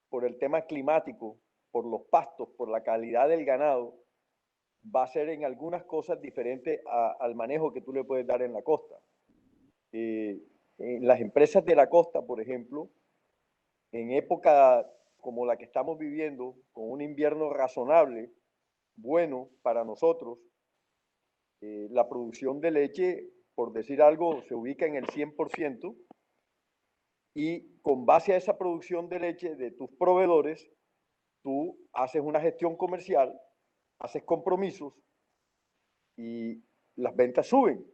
por el tema climático, por los pastos, por la calidad del ganado. Va a ser en algunas cosas diferente al manejo que tú le puedes dar en la costa. En las empresas de la costa, por ejemplo, en época como la que estamos viviendo, con un invierno razonable, bueno para nosotros, la producción de leche, por decir algo, se ubica en el 100%, y con base a esa producción de leche de tus proveedores, tú haces una gestión comercial, haces compromisos y las ventas suben.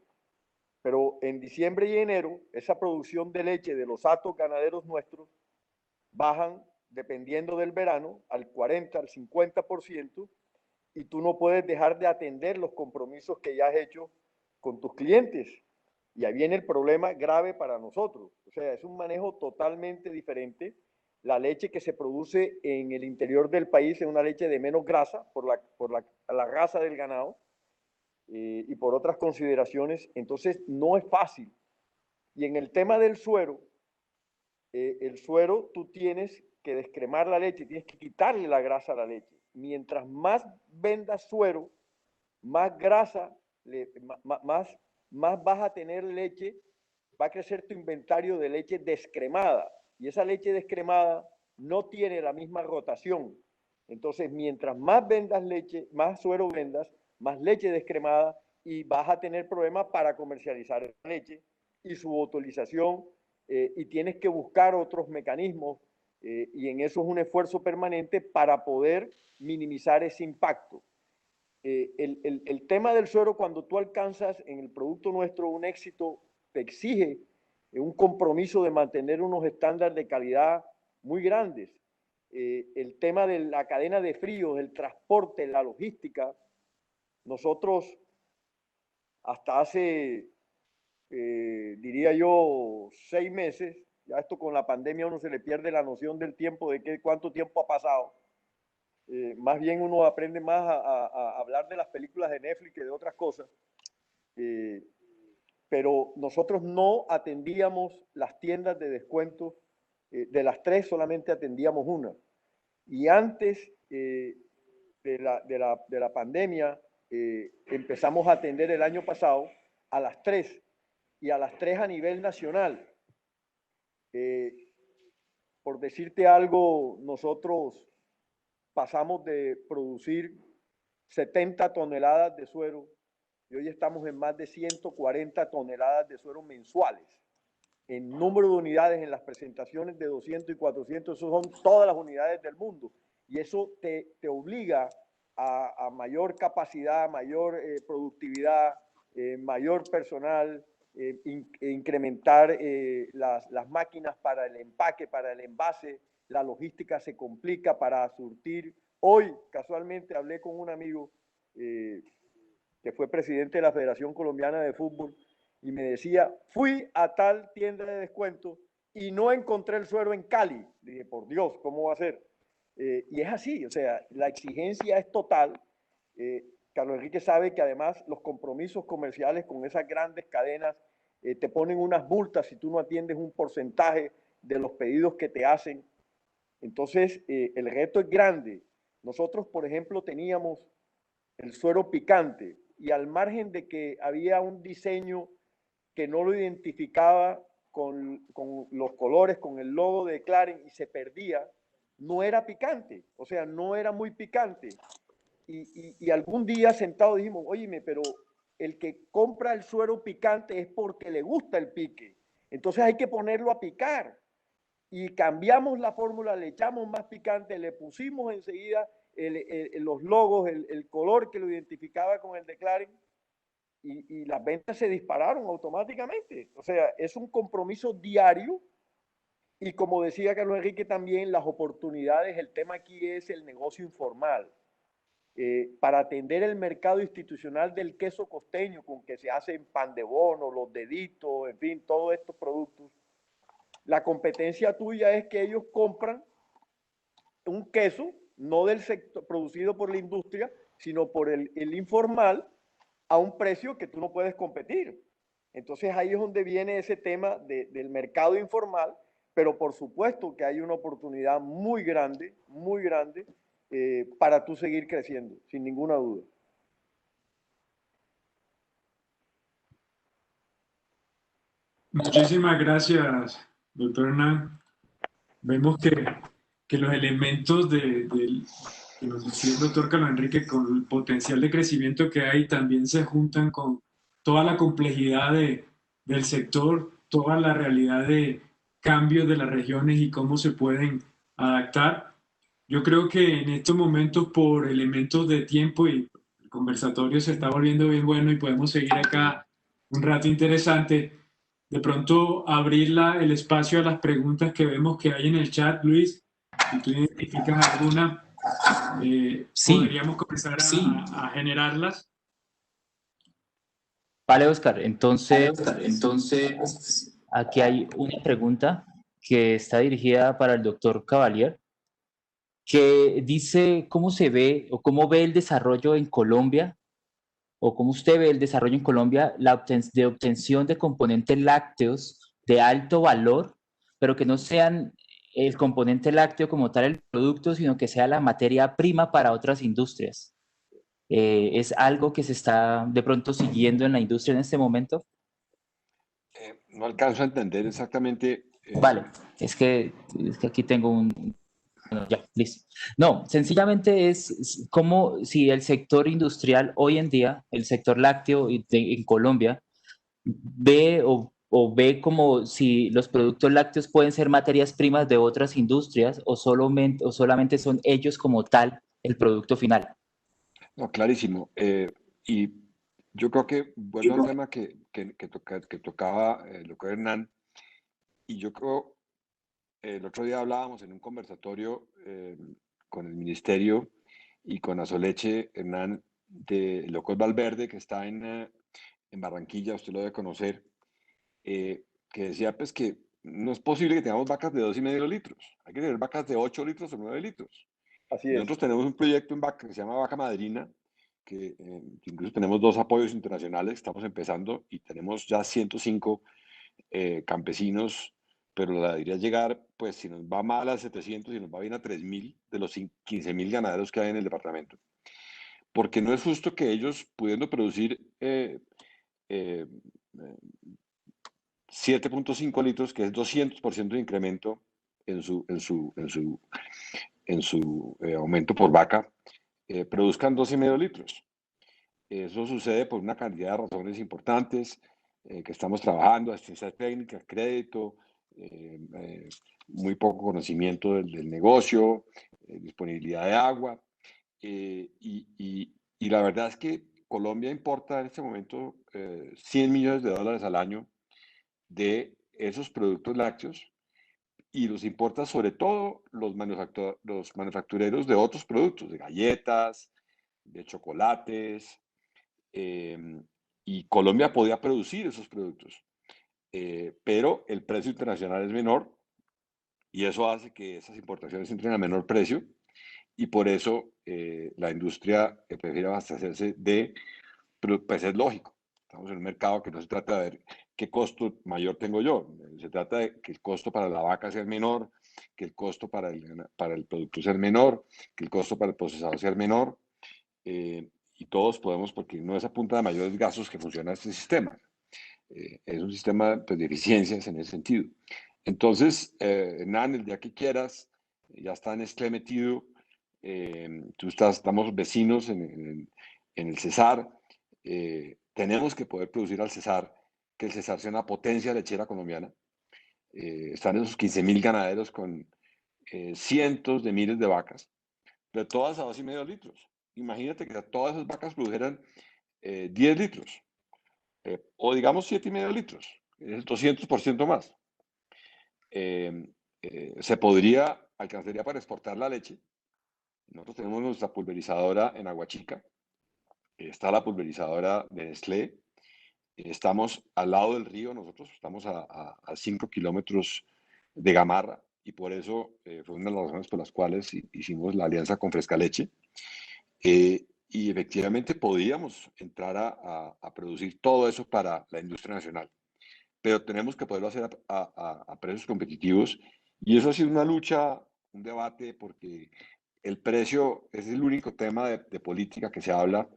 Pero en diciembre y enero, esa producción de leche de los hatos ganaderos nuestros bajan, dependiendo del verano, al 40, al 50%, y tú no puedes dejar de atender los compromisos que ya has hecho con tus clientes. Y ahí viene el problema grave para nosotros. O sea, es un manejo totalmente diferente. La leche que se produce en el interior del país es una leche de menos grasa por la raza del ganado, y por otras consideraciones. Entonces, no es fácil. Y en el tema del suero, el suero tú tienes que descremar la leche, tienes que quitarle la grasa a la leche. Mientras más vendas suero, más grasa, más vas a tener leche, va a crecer tu inventario de leche descremada. Y esa leche descremada no tiene la misma rotación. Entonces, mientras más vendas leche, más suero vendas, más leche descremada, y vas a tener problemas para comercializar la leche y su utilización, y tienes que buscar otros mecanismos, y en eso es un esfuerzo permanente para poder minimizar ese impacto. El tema del suero, cuando tú alcanzas en el producto nuestro un éxito, te exige un compromiso de mantener unos estándares de calidad muy grandes. El tema de la cadena de frío, el transporte, la logística, nosotros hasta hace, diría yo, 6 meses, ya esto con la pandemia a uno se le pierde la noción del tiempo, de cuánto tiempo ha pasado. Más bien uno aprende más a hablar de las películas de Netflix que de otras cosas. Pero nosotros no atendíamos las tiendas de descuento. De las 3 solamente atendíamos una. Y antes de la pandemia, empezamos a atender el año pasado a las 3, y a las 3 a nivel nacional. Por decirte algo, nosotros pasamos de producir 70 toneladas de suero y hoy estamos en más de 140 toneladas de suero mensuales. En número de unidades, en las presentaciones de 200 y 400, eso son todas las unidades del mundo. Y eso te obliga a mayor capacidad, mayor productividad, mayor personal, incrementar las máquinas para el empaque, para el envase. La logística se complica para surtir. Hoy, casualmente, hablé con un amigo que que fue presidente de la Federación Colombiana de Fútbol, y me decía, fui a tal tienda de descuento y no encontré el suero en Cali. Dije, por Dios, ¿cómo va a ser? Y es así, o sea, la exigencia es total. Carlos Enrique sabe que además los compromisos comerciales con esas grandes cadenas te ponen unas multas si tú no atiendes un porcentaje de los pedidos que te hacen. Entonces, el reto es grande. Nosotros, por ejemplo, teníamos el suero picante y al margen de que había un diseño que no lo identificaba con los colores, con el logo de Claren y se perdía, no era picante, o sea, no era muy picante. Y algún día sentado dijimos, óyeme, pero el que compra el suero picante es porque le gusta el pique. Entonces hay que ponerlo a picar. Y cambiamos la fórmula, le echamos más picante, le pusimos enseguida los logos, el color que lo identificaba con el de Claren, y las ventas se dispararon automáticamente. O sea, es un compromiso diario. Y como decía Carlos Enrique también, las oportunidades, el tema aquí es el negocio informal. Para atender el mercado institucional del queso costeño, con que se hacen pan de bono, los deditos, en fin, todos estos productos, la competencia tuya es que ellos compran un queso, no del sector producido por la industria, sino por el informal, a un precio que tú no puedes competir. Entonces ahí es donde viene ese tema del mercado informal, pero por supuesto que hay una oportunidad muy grande para tú seguir creciendo, sin ninguna duda. Muchísimas gracias, doctor Hernán. Vemos que los elementos que nos decía el doctor Carlos Enrique, con el potencial de crecimiento que hay, también se juntan con toda la complejidad del sector, toda la realidad de cambios de las regiones y cómo se pueden adaptar. Yo creo que en estos momentos, por elementos de tiempo, y el conversatorio se está volviendo bien bueno y podemos seguir acá un rato interesante, de pronto abrir el espacio a las preguntas que vemos que hay en el chat. Luis, si tú identificas alguna, Sí. podríamos comenzar a generarlas. Vale, Oscar. Entonces, aquí hay una pregunta que está dirigida para el doctor Cavalier, que dice cómo se ve o cómo ve el desarrollo en Colombia, o cómo usted ve el desarrollo en Colombia de obtención de componentes lácteos de alto valor, pero que no sean el componente lácteo como tal el producto, sino que sea la materia prima para otras industrias. ¿Es algo que se está de pronto siguiendo en la industria en este momento? No alcanzo a entender exactamente. Vale, es que aquí tengo un... Bueno, ya, listo. No, sencillamente es como si el sector industrial hoy en día, el sector lácteo en Colombia, ve o ve como si los productos lácteos pueden ser materias primas de otras industrias o solamente son ellos como tal el producto final. No, clarísimo. Y yo creo que vuelvo al tema que tocaba el doctor Hernán, y yo creo, el otro día hablábamos en un conversatorio con el ministerio y con Azoleche Hernán de Locos Valverde, que está en Barranquilla, usted lo debe conocer, que decía pues que no es posible que tengamos vacas de 2,5 litros, hay que tener vacas de 8 litros o 9 litros. Así Y es. nosotros tenemos un proyecto en Vaca que se llama Vaca Madrina, que incluso tenemos 2 apoyos internacionales, estamos empezando y tenemos ya 105 campesinos, pero la idea es llegar, pues si nos va mal a 700 y nos va bien a 3.000 de los 15.000 ganaderos que hay en el departamento. Porque no es justo que ellos, pudiendo producir 7.5 litros, que es 200% de incremento en su aumento por vaca, produzcan 2,5 litros. Eso sucede por una cantidad de razones importantes que estamos trabajando: asistencia técnica, crédito, muy poco conocimiento del negocio, disponibilidad de agua. Y la verdad es que Colombia importa en este momento $100 millones al año de esos productos lácteos, y los importa sobre todo los manufactureros de otros productos, de galletas, de chocolates, y Colombia podía producir esos productos, pero el precio internacional es menor y eso hace que esas importaciones entren a menor precio y por eso la industria prefiere abastecerse de, pero pues es lógico. Estamos en un mercado que no se trata de ver qué costo mayor tengo yo, se trata de que el costo para la vaca sea menor, que el costo para el producto sea menor, que el costo para el procesado sea menor, y todos podemos, porque no es a punta de mayores gastos que funciona este sistema. Es un sistema pues, de eficiencias en ese sentido. Entonces, Hernán, el día que quieras, ya está Nestlé metido, estamos vecinos en el Cesar, tenemos que poder producir al Cesar, que el Cesar sea una potencia lechera colombiana. Están esos 15.000 ganaderos con cientos de miles de vacas, de todas a 2,5 litros. Imagínate que todas esas vacas produjeran 10 litros, o digamos 7,5 litros, es 200% más. Se alcanzaría para exportar la leche. Nosotros tenemos nuestra pulverizadora en Aguachica, está la pulverizadora de Nestlé, estamos al lado del río, nosotros estamos a 5 kilómetros de Gamarra y por eso fue una de las razones por las cuales hicimos la alianza con Frescaleche. Y efectivamente podíamos entrar a producir todo eso para la industria nacional, pero tenemos que poderlo hacer a precios competitivos y eso ha sido una lucha, un debate, porque el precio es el único tema de política que se habla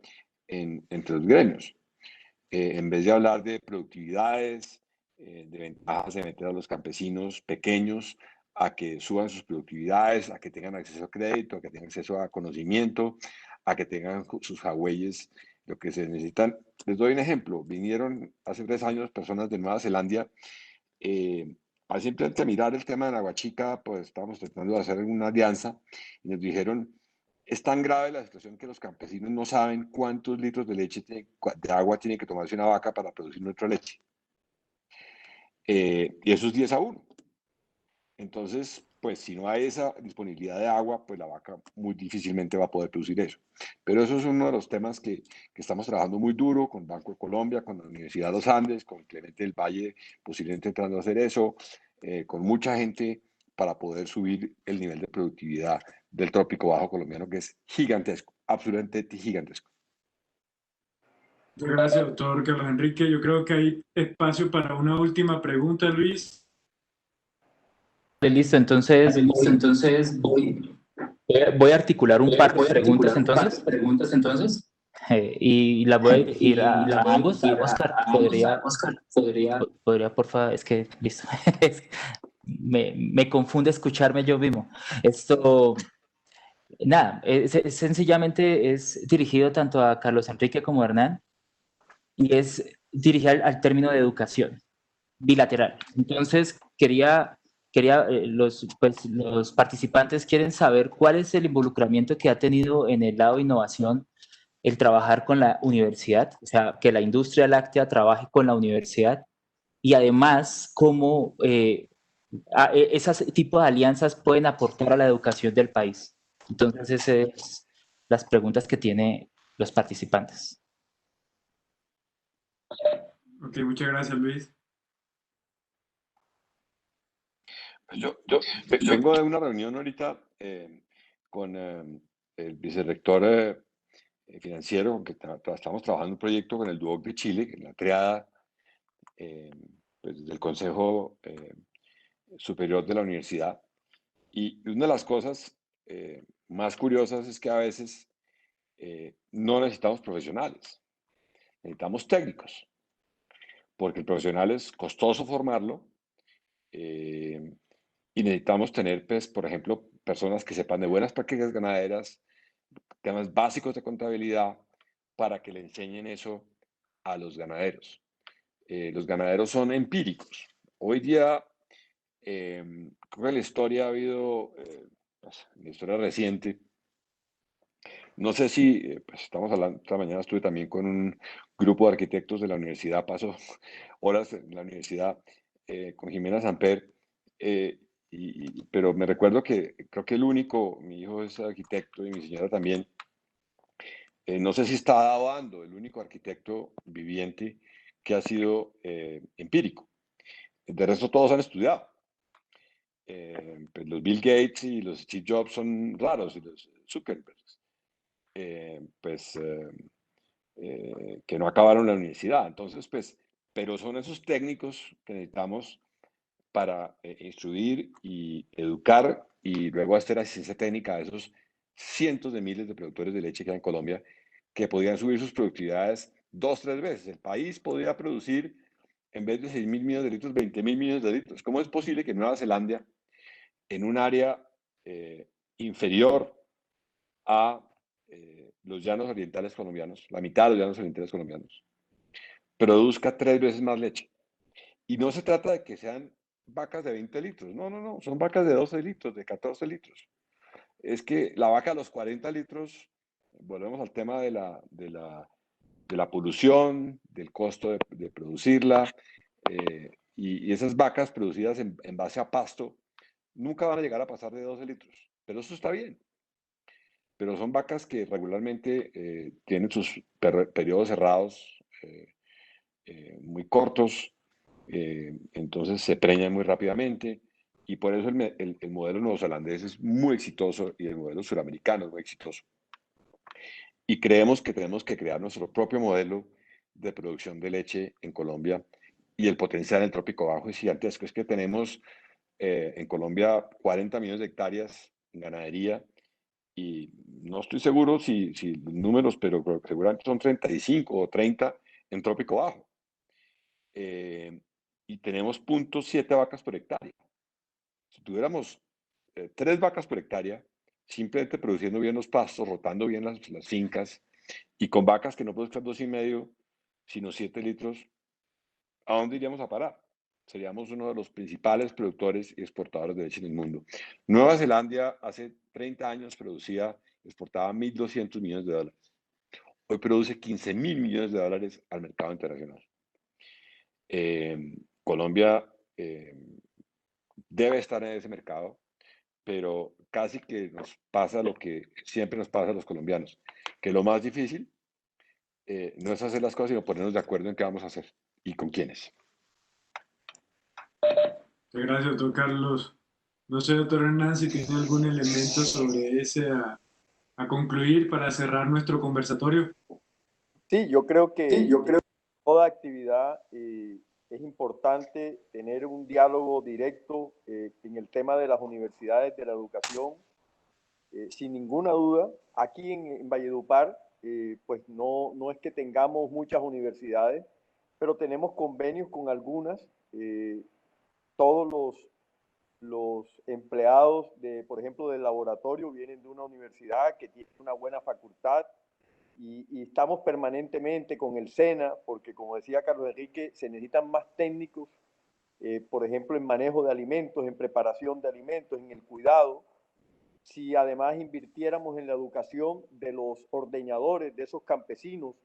entre los gremios. En vez de hablar de productividades, de ventajas de meter a los campesinos pequeños a que suban sus productividades, a que tengan acceso a crédito, a que tengan acceso a conocimiento, a que tengan sus jagüeyes, lo que se necesitan. Les doy un ejemplo. Vinieron hace 3 años personas de Nueva Zelanda a simplemente mirar el tema de Aguachica, pues estábamos tratando de hacer una alianza y nos dijeron, es tan grave la situación que los campesinos no saben cuántos litros de leche, de agua tiene que tomarse una vaca para producir nuestra leche. Y eso es 10-1. Entonces, pues si no hay esa disponibilidad de agua, pues la vaca muy difícilmente va a poder producir eso. Pero eso es uno de los temas que estamos trabajando muy duro con Banco de Colombia, con la Universidad de los Andes, con Clemente del Valle, posiblemente entrando a hacer eso, con mucha gente para poder subir el nivel de productividad del trópico bajo colombiano, que es gigantesco, absolutamente gigantesco. Muchas gracias, doctor Carlos Enrique. Yo creo que hay espacio para una última pregunta, Luis. Listo, entonces voy a articular un par de preguntas entonces. Y las voy a dirigir a ambos. Oscar, podría, por favor, es que, listo. Me confunde escucharme yo mismo. Esto, nada, sencillamente es dirigido tanto a Carlos Enrique como a Hernán y es dirigido al término de educación bilateral. Entonces, los participantes quieren saber cuál es el involucramiento que ha tenido en el lado de innovación el trabajar con la universidad, o sea, que la industria láctea trabaje con la universidad y además cómo ese tipo de alianzas pueden aportar a la educación del país. Entonces, esas son las preguntas que tienen los participantes. Ok, muchas gracias, Luis. Yo vengo de una reunión ahorita con el vicerrector financiero, con que estamos trabajando en un proyecto con el DUOC de Chile, que es la triada pues, del Consejo Superior de la Universidad. Y una de las cosas más curiosas es que a veces no necesitamos profesionales, necesitamos técnicos, porque el profesional es costoso formarlo y necesitamos tener, pues, por ejemplo, personas que sepan de buenas prácticas ganaderas, temas básicos de contabilidad, para que le enseñen eso a los ganaderos. Los ganaderos son empíricos. Hoy día, creo que en la historia ha habido, pues, en la historia reciente, no sé si, pues estamos hablando, esta mañana estuve también con un grupo de arquitectos de la universidad, paso horas en la universidad con Jimena Samper, pero me recuerdo que creo que mi hijo es arquitecto y mi señora también, No sé si está dando el único arquitecto viviente que ha sido empírico. De resto, todos han estudiado. Pues los Bill Gates y los Steve Jobs son raros, y los Zuckerberg, que no acabaron la universidad. Entonces, pues, pero son esos técnicos que necesitamos para instruir y educar y luego hacer asistencia técnica a esos cientos de miles de productores de leche que hay en Colombia, que podían subir sus productividades 2, 3 veces. El país podía producir, en vez de 6.000 millones de litros, 20.000 millones de litros. ¿Cómo es posible que Nueva Zelanda, en un área inferior a los llanos orientales colombianos, la mitad de los llanos orientales colombianos, produzca 3 veces más leche? Y no se trata de que sean vacas de 20 litros, no, no, no, son vacas de 12 litros, de 14 litros. Es que la vaca a los 40 litros, volvemos al tema de la polución, del costo de producirla, y esas vacas producidas en base a pasto nunca van a llegar a pasar de 12 litros, pero eso está bien. Pero son vacas que regularmente tienen sus periodos cerrados muy cortos, entonces se preñan muy rápidamente, y por eso el modelo neozelandés es muy exitoso y el modelo suramericano es muy exitoso. Y creemos que tenemos que crear nuestro propio modelo de producción de leche en Colombia, y el potencial en el Trópico Bajo es gigantesco. Es que tenemos en Colombia 40 millones de hectáreas en ganadería, y no estoy seguro si los números, pero seguramente son 35 o 30 en Trópico Bajo. Y tenemos 0.7 vacas por hectárea. Si tuviéramos 3 vacas por hectárea, simplemente produciendo bien los pastos, rotando bien las fincas, y con vacas que no produzcan 2,5, sino 7 litros, ¿a dónde iríamos a parar? Seríamos uno de los principales productores y exportadores de leche en el mundo. Nueva Zelanda hace 30 años exportaba 1.200 millones de dólares. Hoy produce 15.000 millones de dólares al mercado internacional. Colombia debe estar en ese mercado, pero casi que nos pasa lo que siempre nos pasa a los colombianos, que lo más difícil no es hacer las cosas, sino ponernos de acuerdo en qué vamos a hacer y con quiénes. Gracias, doctor Carlos. No sé, doctor Hernán, si tiene algún elemento sobre ese a concluir para cerrar nuestro conversatorio. Sí, yo creo que toda actividad es importante tener un diálogo directo en el tema de las universidades, de la educación. Sin ninguna duda, aquí en Valledupar, pues no es que tengamos muchas universidades, pero tenemos convenios con algunas. Todos los empleados, por ejemplo, del laboratorio vienen de una universidad que tiene una buena facultad, y estamos permanentemente con el SENA, porque como decía Carlos Enrique, se necesitan más técnicos, por ejemplo, en manejo de alimentos, en preparación de alimentos, en el cuidado. Si además invirtiéramos en la educación de los ordeñadores, de esos campesinos,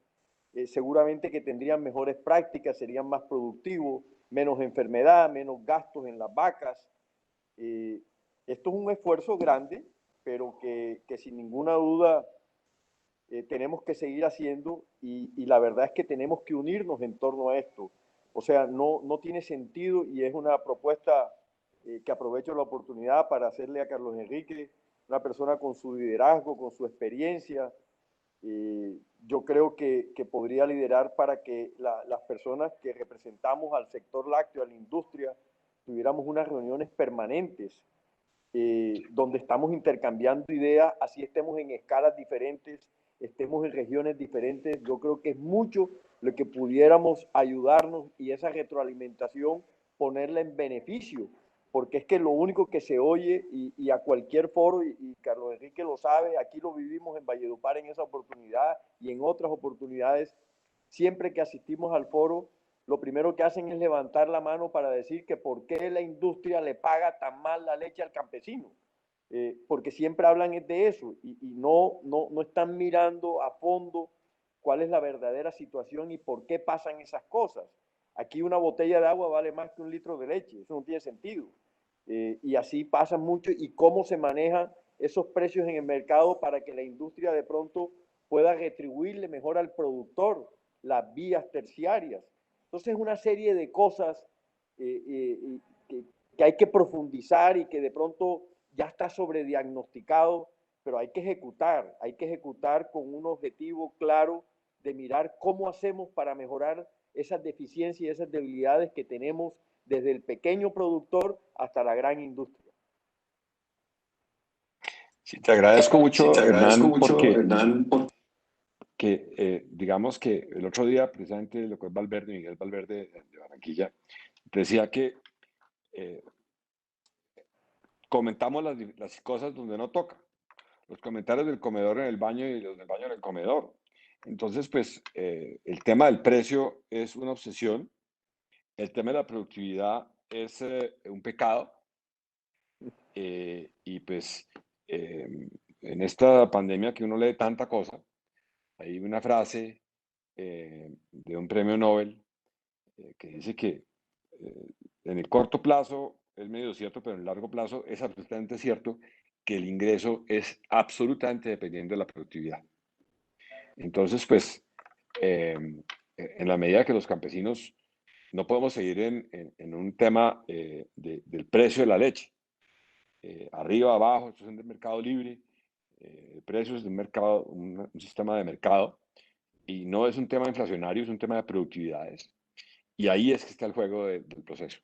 seguramente que tendrían mejores prácticas, serían más productivos, menos enfermedad, menos gastos en las vacas. Esto es un esfuerzo grande, pero que sin ninguna duda tenemos que seguir haciendo, y la verdad es que tenemos que unirnos en torno a esto. O sea, no tiene sentido, y es una propuesta que aprovecho la oportunidad para hacerle a Carlos Enrique, una persona con su liderazgo, con su experiencia. Yo creo que podría liderar para que las personas que representamos al sector lácteo, a la industria, tuviéramos unas reuniones permanentes donde estamos intercambiando ideas, así estemos en escalas diferentes, estemos en regiones diferentes. Yo creo que es mucho lo que pudiéramos ayudarnos, y esa retroalimentación ponerla en beneficio, porque es que lo único que se oye, y a cualquier foro, y Carlos Enrique lo sabe, aquí lo vivimos en Valledupar en esa oportunidad y en otras oportunidades, siempre que asistimos al foro, lo primero que hacen es levantar la mano para decir que por qué la industria le paga tan mal la leche al campesino. Porque siempre hablan de eso, y no están mirando a fondo cuál es la verdadera situación y por qué pasan esas cosas. Aquí una botella de agua vale más que 1 litro de leche, eso no tiene sentido. Y así pasa mucho, y cómo se manejan esos precios en el mercado para que la industria de pronto pueda retribuirle mejor al productor, las vías terciarias. Entonces, una serie de cosas que hay que profundizar y que de pronto ya está sobrediagnosticado, pero hay que ejecutar con un objetivo claro de mirar cómo hacemos para mejorar esas deficiencias y esas debilidades que tenemos desde el pequeño productor hasta la gran industria. Sí, te agradezco mucho, Hernán, porque digamos que el otro día, precisamente, el doctor Valverde, Miguel Valverde de Barranquilla, decía que comentamos las cosas donde no toca. Los comentarios del comedor en el baño y los del baño en el comedor. Entonces, pues, el tema del precio es una obsesión. El tema de la productividad es un pecado. Y pues, en esta pandemia que uno lee tanta cosa, hay una frase de un premio Nobel que dice que en el corto plazo es medio cierto, pero en el largo plazo es absolutamente cierto que el ingreso es absolutamente dependiente de la productividad. Entonces, pues, en la medida que los campesinos no podemos seguir en un tema del precio de la leche, arriba, abajo, esto es un mercado libre, precios de un mercado, un sistema de mercado, y no es un tema inflacionario, es un tema de productividades. Y ahí es que está el juego del proceso.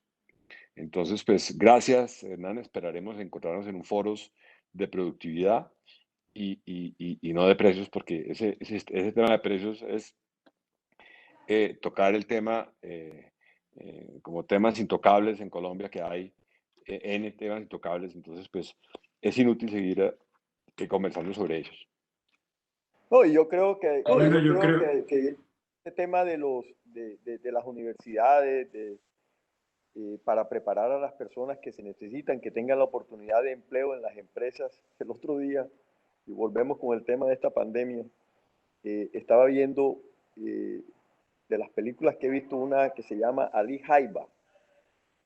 Entonces, pues, gracias, Hernán. Esperaremos encontrarnos en un foros de productividad y no de precios, porque ese tema de precios es tocar el tema como temas intocables en Colombia, que hay N temas intocables. Entonces, pues, es inútil seguir conversando sobre ellos. No, y yo creo que, que este tema de las universidades, para preparar a las personas que se necesitan, que tengan la oportunidad de empleo en las empresas. El otro día, y volvemos con el tema de esta pandemia, estaba viendo de las películas que he visto una que se llama Ali Haiba,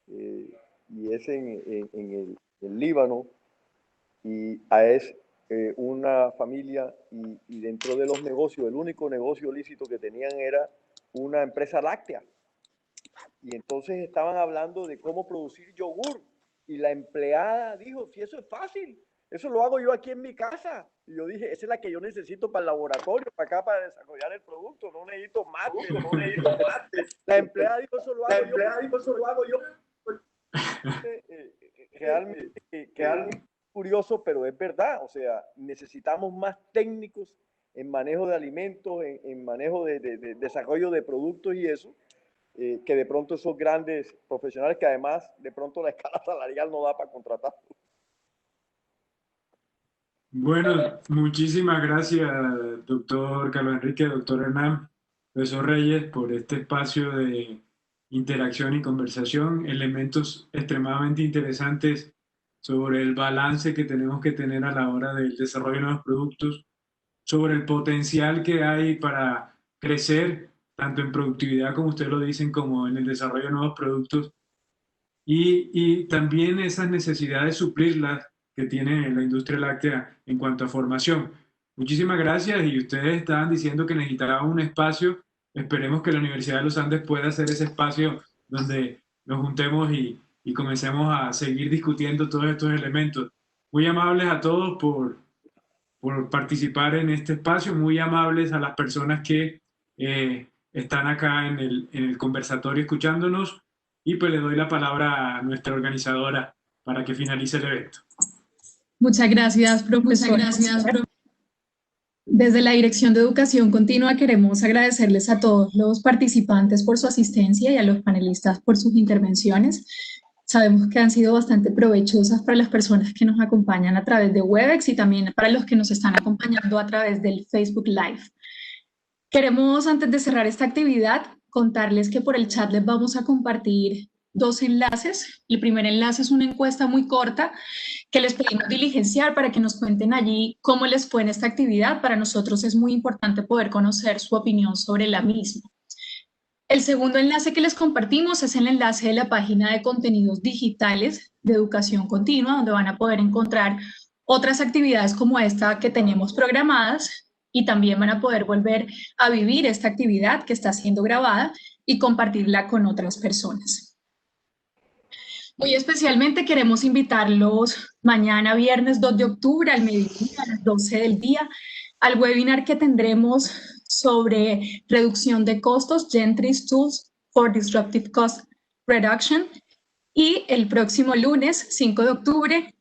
y es en el Líbano, y es una familia, y dentro de los negocios, el único negocio lícito que tenían era una empresa láctea. Y entonces estaban hablando de cómo producir yogur. Y la empleada dijo, si eso es fácil, eso lo hago yo aquí en mi casa. Y yo dije, esa es la que yo necesito para el laboratorio, para acá, para desarrollar el producto. No necesito mate, no necesito mate. La empleada dijo, eso lo hago yo. Realmente curioso, pero es verdad. O sea, necesitamos más técnicos en manejo de alimentos, en manejo de desarrollo de productos y eso, que de pronto esos grandes profesionales, que además de pronto la escala salarial no da para contratar. Bueno, muchísimas gracias, doctor Carlos Enrique, doctor Hernán, profesor Reyes, por este espacio de interacción y conversación, elementos extremadamente interesantes sobre el balance que tenemos que tener a la hora del desarrollo de nuevos productos, sobre el potencial que hay para crecer, tanto en productividad, como ustedes lo dicen, como en el desarrollo de nuevos productos, y también esas necesidades suplirlas que tiene la industria láctea en cuanto a formación. Muchísimas gracias, y ustedes estaban diciendo que necesitaban un espacio. Esperemos que la Universidad de los Andes pueda ser ese espacio donde nos juntemos y comencemos a seguir discutiendo todos estos elementos. Muy amables a todos por participar en este espacio, muy amables a las personas que están acá en el conversatorio escuchándonos, y pues le doy la palabra a nuestra organizadora para que finalice el evento. Muchas gracias, profesor. Desde la Dirección de Educación Continua queremos agradecerles a todos los participantes por su asistencia y a los panelistas por sus intervenciones. Sabemos que han sido bastante provechosas para las personas que nos acompañan a través de Webex y también para los que nos están acompañando a través del Facebook Live. Queremos, antes de cerrar esta actividad, contarles que por el chat les vamos a compartir 2 enlaces. El primer enlace es una encuesta muy corta que les pedimos diligenciar para que nos cuenten allí cómo les fue en esta actividad. Para nosotros es muy importante poder conocer su opinión sobre la misma. El segundo enlace que les compartimos es el enlace de la página de contenidos digitales de Educación Continua, donde van a poder encontrar otras actividades como esta que tenemos programadas, y también van a poder volver a vivir esta actividad que está siendo grabada y compartirla con otras personas. Muy especialmente queremos invitarlos mañana, viernes 2 de octubre, al mediodía, a las 12 del día, al webinar que tendremos sobre reducción de costos, Gentry's Tools for Disruptive Cost Reduction. Y el próximo lunes, 5 de octubre,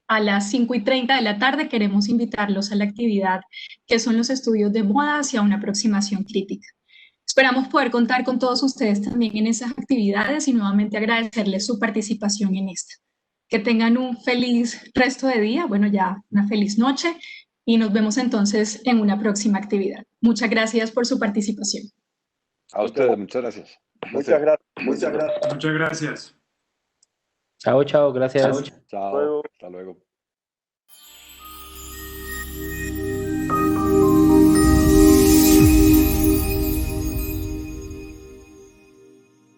a las 5:30 de la tarde, queremos invitarlos a la actividad que son los estudios de moda hacia una aproximación crítica. Esperamos poder contar con todos ustedes también en esas actividades y nuevamente agradecerles su participación en esta. Que tengan un feliz resto de día, bueno, ya una feliz noche, y nos vemos entonces en una próxima actividad. Muchas gracias por su participación. A ustedes, muchas gracias. Muchas gracias. Muchas gracias. Chao, chao, gracias. Chao, hasta luego.